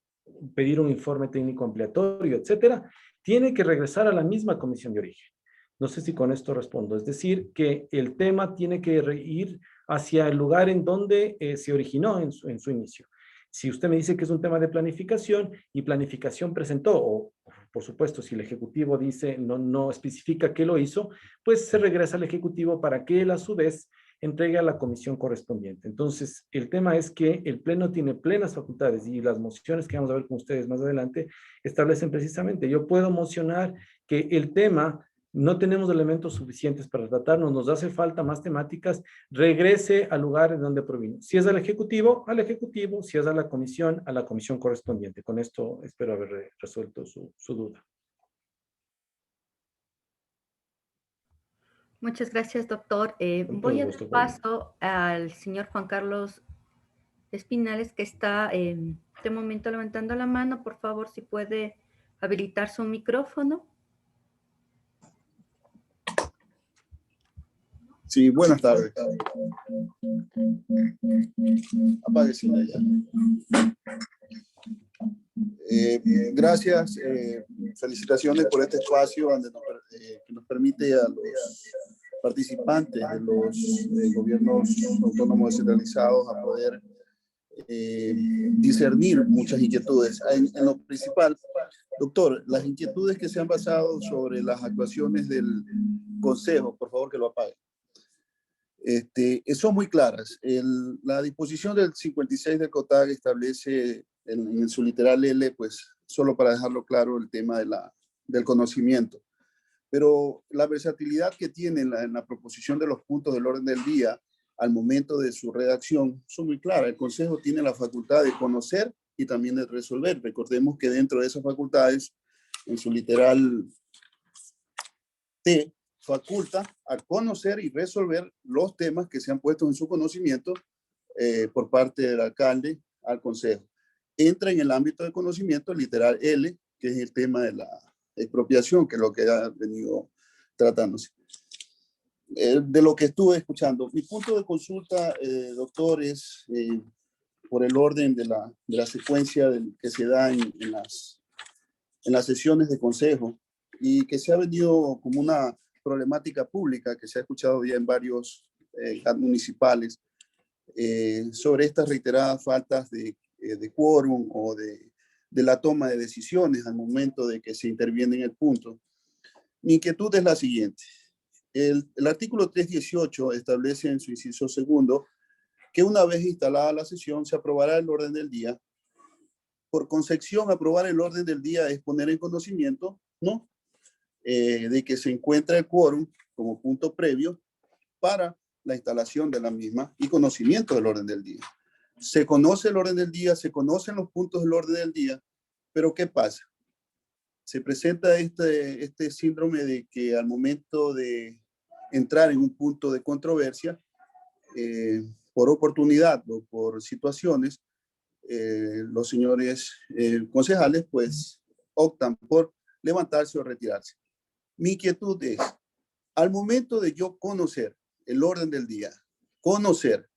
pedir un informe técnico ampliatorio, etcétera, tiene que regresar a la misma comisión de origen. No sé si con esto respondo. Es decir, que el tema tiene que ir hacia el lugar en donde se originó en su inicio. Si usted me dice que es un tema de planificación y planificación presentó, o por supuesto, si el Ejecutivo dice, no especifica qué lo hizo, pues se regresa al Ejecutivo para que él a su vez entregue a la comisión correspondiente. Entonces, el tema es que el Pleno tiene plenas facultades y las mociones que vamos a ver con ustedes más adelante establecen precisamente, yo puedo mocionar que el tema, no tenemos elementos suficientes para tratarnos, nos hace falta más temáticas, regrese al lugar en donde provino. Si es al Ejecutivo, si es a la comisión correspondiente. Con esto espero haber resuelto su duda. Muchas gracias, doctor. Voy a dar paso al señor Juan Carlos Espinales, que está de momento levantando la mano. Por favor, si puede habilitar su micrófono. Sí, buenas tardes. Apáguesela ya. Gracias, felicitaciones por este espacio que nos permite a los participantes de los gobiernos autónomos descentralizados a poder discernir muchas inquietudes. En lo principal, doctor, las inquietudes que se han basado sobre las actuaciones del Consejo, por favor que lo apague. Son muy claras. La disposición del 56 del COTAG establece en su literal L, pues solo para dejarlo claro, el tema del conocimiento. Pero la versatilidad que tiene en la proposición de los puntos del orden del día al momento de su redacción son muy claras. El Consejo tiene la facultad de conocer y también de resolver. Recordemos que dentro de esas facultades, en su literal T, faculta a conocer y resolver los temas que se han puesto en su conocimiento por parte del alcalde al Consejo. Entra en el ámbito de conocimiento literal L, que es el tema de la expropiación, que es lo que ha venido tratándose. De lo que estuve escuchando, mi punto de consulta, doctor, es por el orden de la secuencia que se da en las sesiones de Consejo y que se ha venido como una problemática pública que se ha escuchado ya en varios municipales sobre estas reiteradas faltas de quórum o de la toma de decisiones al momento de que se interviene en el punto. Mi inquietud es la siguiente. El artículo 318 establece en su inciso segundo que una vez instalada la sesión se aprobará el orden del día. Por concepción, aprobar el orden del día es poner en conocimiento, ¿no?, de que se encuentra el quórum como punto previo para la instalación de la misma y conocimiento del orden del día. Se conoce el orden del día, se conocen los puntos del orden del día, pero ¿qué pasa? Se presenta este síndrome de que al momento de entrar en un punto de controversia, por oportunidad o por situaciones, los señores concejales pues optan por levantarse o retirarse. Mi inquietud es, al momento de yo conocer el orden del día, conocer,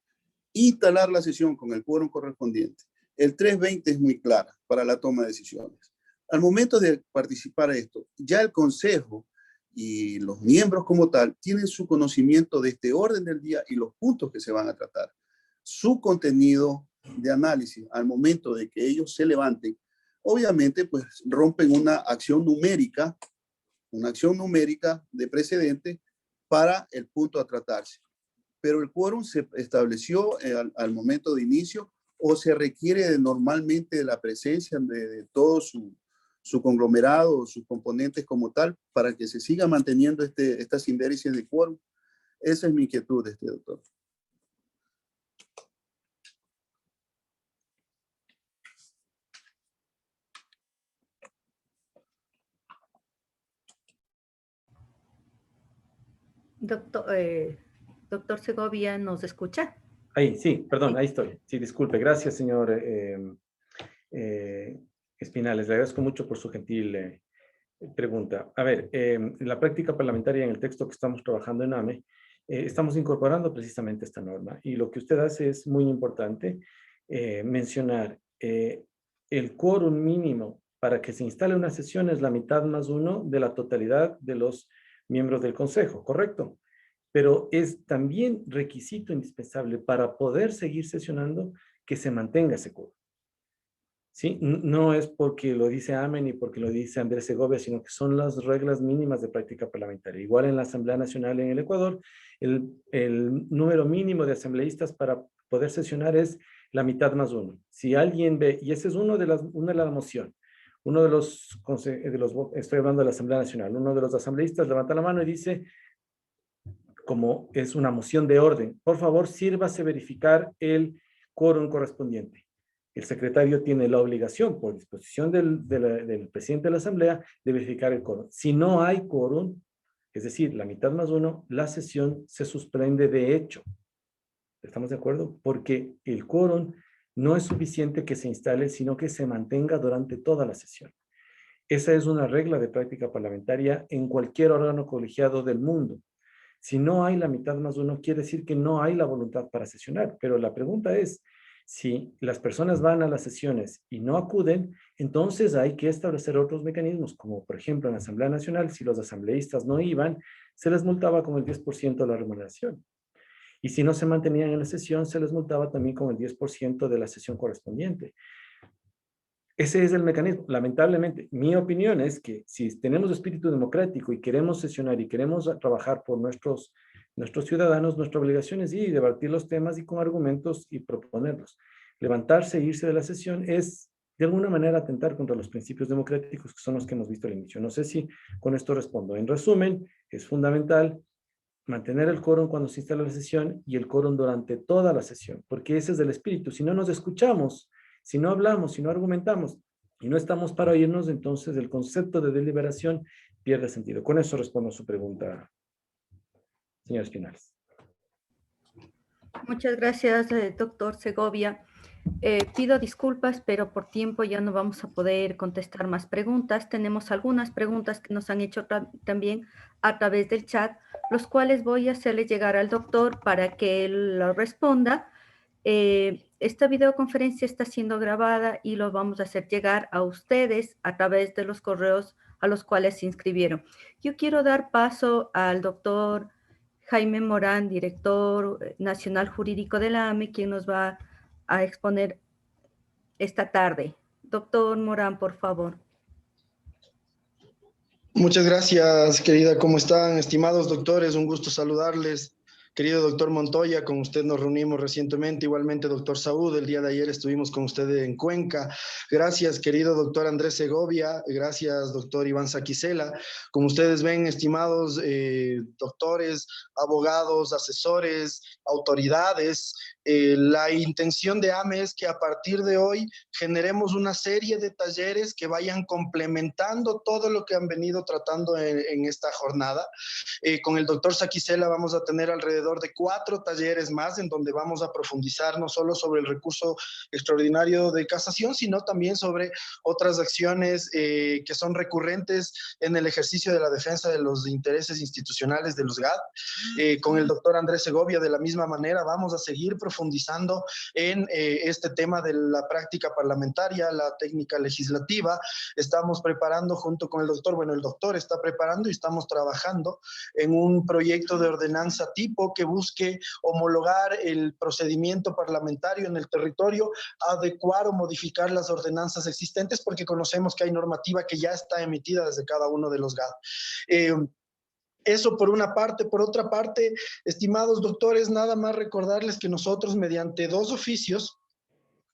instalar la sesión con el quórum correspondiente, el 320 es muy clara para la toma de decisiones. Al momento de participar en esto, ya el consejo y los miembros como tal tienen su conocimiento de este orden del día y los puntos que se van a tratar. Su contenido de análisis al momento de que ellos se levanten, obviamente pues rompen una acción numérica de precedente para el punto a tratarse. Pero el quórum se estableció al momento de inicio o se requiere normalmente de la presencia de todo su conglomerado, sus componentes como tal, para que se siga manteniendo esta sindéresis de quórum. Esa es mi inquietud, doctor. Doctor Segovia, ¿nos escucha? Ahí, sí, perdón, ahí estoy. Sí, disculpe. Gracias, señor Espinales. Le agradezco mucho por su gentil pregunta. A ver, en la práctica parlamentaria, en el texto que estamos trabajando en AME, estamos incorporando precisamente esta norma. Y lo que usted hace es muy importante mencionar el quórum mínimo para que se instale una sesión es la mitad más uno de la totalidad de los miembros del Consejo, ¿correcto? Pero es también requisito indispensable para poder seguir sesionando que se mantenga ese quórum. ¿Sí? No es porque lo dice AME ni porque lo dice Andrés Segovia, sino que son las reglas mínimas de práctica parlamentaria. Igual en la Asamblea Nacional en el Ecuador, el número mínimo de asambleístas para poder sesionar es la mitad más uno. Si alguien ve, y ese es una de las mociones, uno de los, estoy hablando de la Asamblea Nacional, uno de los asambleístas levanta la mano y dice, como es una moción de orden, por favor, sírvase verificar el quórum correspondiente. El secretario tiene la obligación, por disposición del presidente de la Asamblea, de verificar el quórum. Si no hay quórum, es decir, la mitad más uno, la sesión se suspende de hecho. ¿Estamos de acuerdo? Porque el quórum no es suficiente que se instale, sino que se mantenga durante toda la sesión. Esa es una regla de práctica parlamentaria en cualquier órgano colegiado del mundo. Si no hay la mitad más uno, quiere decir que no hay la voluntad para sesionar. Pero la pregunta es, si las personas van a las sesiones y no acuden, entonces hay que establecer otros mecanismos, como por ejemplo en la Asamblea Nacional, si los asambleístas no iban, se les multaba con el 10% de la remuneración. Y si no se mantenían en la sesión, se les multaba también con el 10% de la sesión correspondiente. Ese es el mecanismo. Lamentablemente, mi opinión es que si tenemos espíritu democrático y queremos sesionar y queremos trabajar por nuestros ciudadanos, nuestra obligación es ir y debatir los temas y con argumentos y proponerlos. Levantarse e irse de la sesión es, de alguna manera, atentar contra los principios democráticos que son los que hemos visto al inicio. No sé si con esto respondo. En resumen, es fundamental mantener el quórum cuando se instala la sesión y el quórum durante toda la sesión, porque ese es el espíritu. Si no nos escuchamos, si no hablamos, si no argumentamos y no estamos para oírnos, entonces el concepto de deliberación pierde sentido. Con eso respondo a su pregunta, señor Espinales. Muchas gracias, doctor Segovia. Pido disculpas, pero por tiempo ya no vamos a poder contestar más preguntas. Tenemos algunas preguntas que nos han hecho también a través del chat, los cuales voy a hacerle llegar al doctor para que él lo responda. Esta videoconferencia está siendo grabada y lo vamos a hacer llegar a ustedes a través de los correos a los cuales se inscribieron. Yo quiero dar paso al doctor Jaime Morán, director nacional jurídico de la AME, quien nos va a exponer esta tarde. Doctor Morán, por favor. Muchas gracias, querida. ¿Cómo están, estimados doctores? Un gusto saludarles. Querido doctor Montoya, con usted nos reunimos recientemente, igualmente doctor Saúd, el día de ayer estuvimos con usted en Cuenca. Gracias, querido doctor Andrés Segovia, gracias, doctor Iván Saquicela. Como ustedes ven, estimados doctores, abogados, asesores, autoridades, La intención de AME es que a partir de hoy generemos una serie de talleres que vayan complementando todo lo que han venido tratando en esta jornada. Con el doctor Saquicela vamos a tener alrededor de 4 talleres más en donde vamos a profundizar no solo sobre el recurso extraordinario de casación, sino también sobre otras acciones que son recurrentes en el ejercicio de la defensa de los intereses institucionales de los GAD. Con el doctor Andrés Segovia, de la misma manera, vamos a seguir profundizando en este tema de la práctica parlamentaria, la técnica legislativa. Estamos preparando junto con el doctor, bueno, el doctor está preparando y estamos trabajando en un proyecto de ordenanza tipo que busque homologar el procedimiento parlamentario en el territorio, adecuar o modificar las ordenanzas existentes, porque conocemos que hay normativa que ya está emitida desde cada uno de los GAD. Eso por una parte. Por otra parte, estimados doctores, nada más recordarles que nosotros mediante 2 oficios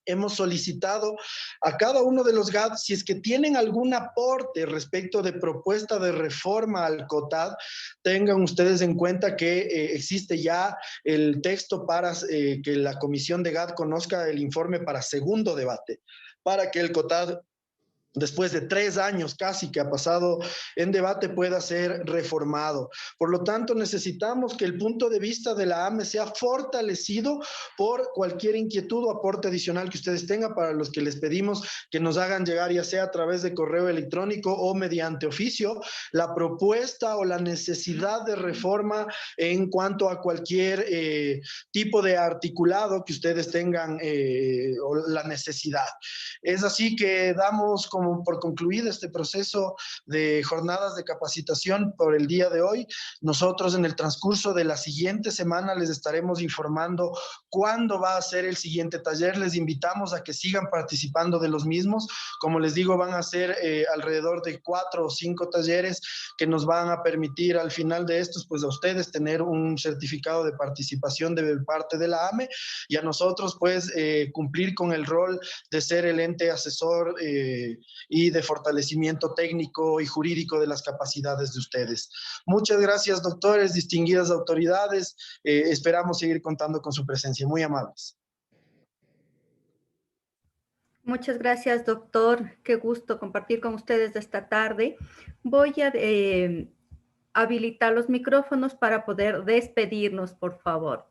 hemos solicitado a cada uno de los GAD, si es que tienen algún aporte respecto de propuesta de reforma al COTAD, tengan ustedes en cuenta que existe ya el texto para que la comisión de GAD conozca el informe para segundo debate, para que el COTAD, después de 3 años casi que ha pasado en debate, pueda ser reformado. Por lo tanto, necesitamos que el punto de vista de la AME sea fortalecido por cualquier inquietud o aporte adicional que ustedes tengan, para los que les pedimos que nos hagan llegar, ya sea a través de correo electrónico o mediante oficio, la propuesta o la necesidad de reforma en cuanto a cualquier tipo de articulado que ustedes tengan o la necesidad. Es así que damos como por concluido este proceso de jornadas de capacitación por el día de hoy. Nosotros en el transcurso de la siguiente semana les estaremos informando cuándo va a ser el siguiente taller. Les invitamos a que sigan participando de los mismos. Como les digo, van a ser alrededor de 4 o 5 talleres que nos van a permitir al final de estos, pues a ustedes tener un certificado de participación de parte de la AME, y a nosotros pues cumplir con el rol de ser el ente asesor y de fortalecimiento técnico y jurídico de las capacidades de ustedes. Muchas gracias, doctores, distinguidas autoridades. Esperamos seguir contando con su presencia. Muy amables. Muchas gracias, doctor. Qué gusto compartir con ustedes esta tarde. Voy a habilitar los micrófonos para poder despedirnos, por favor.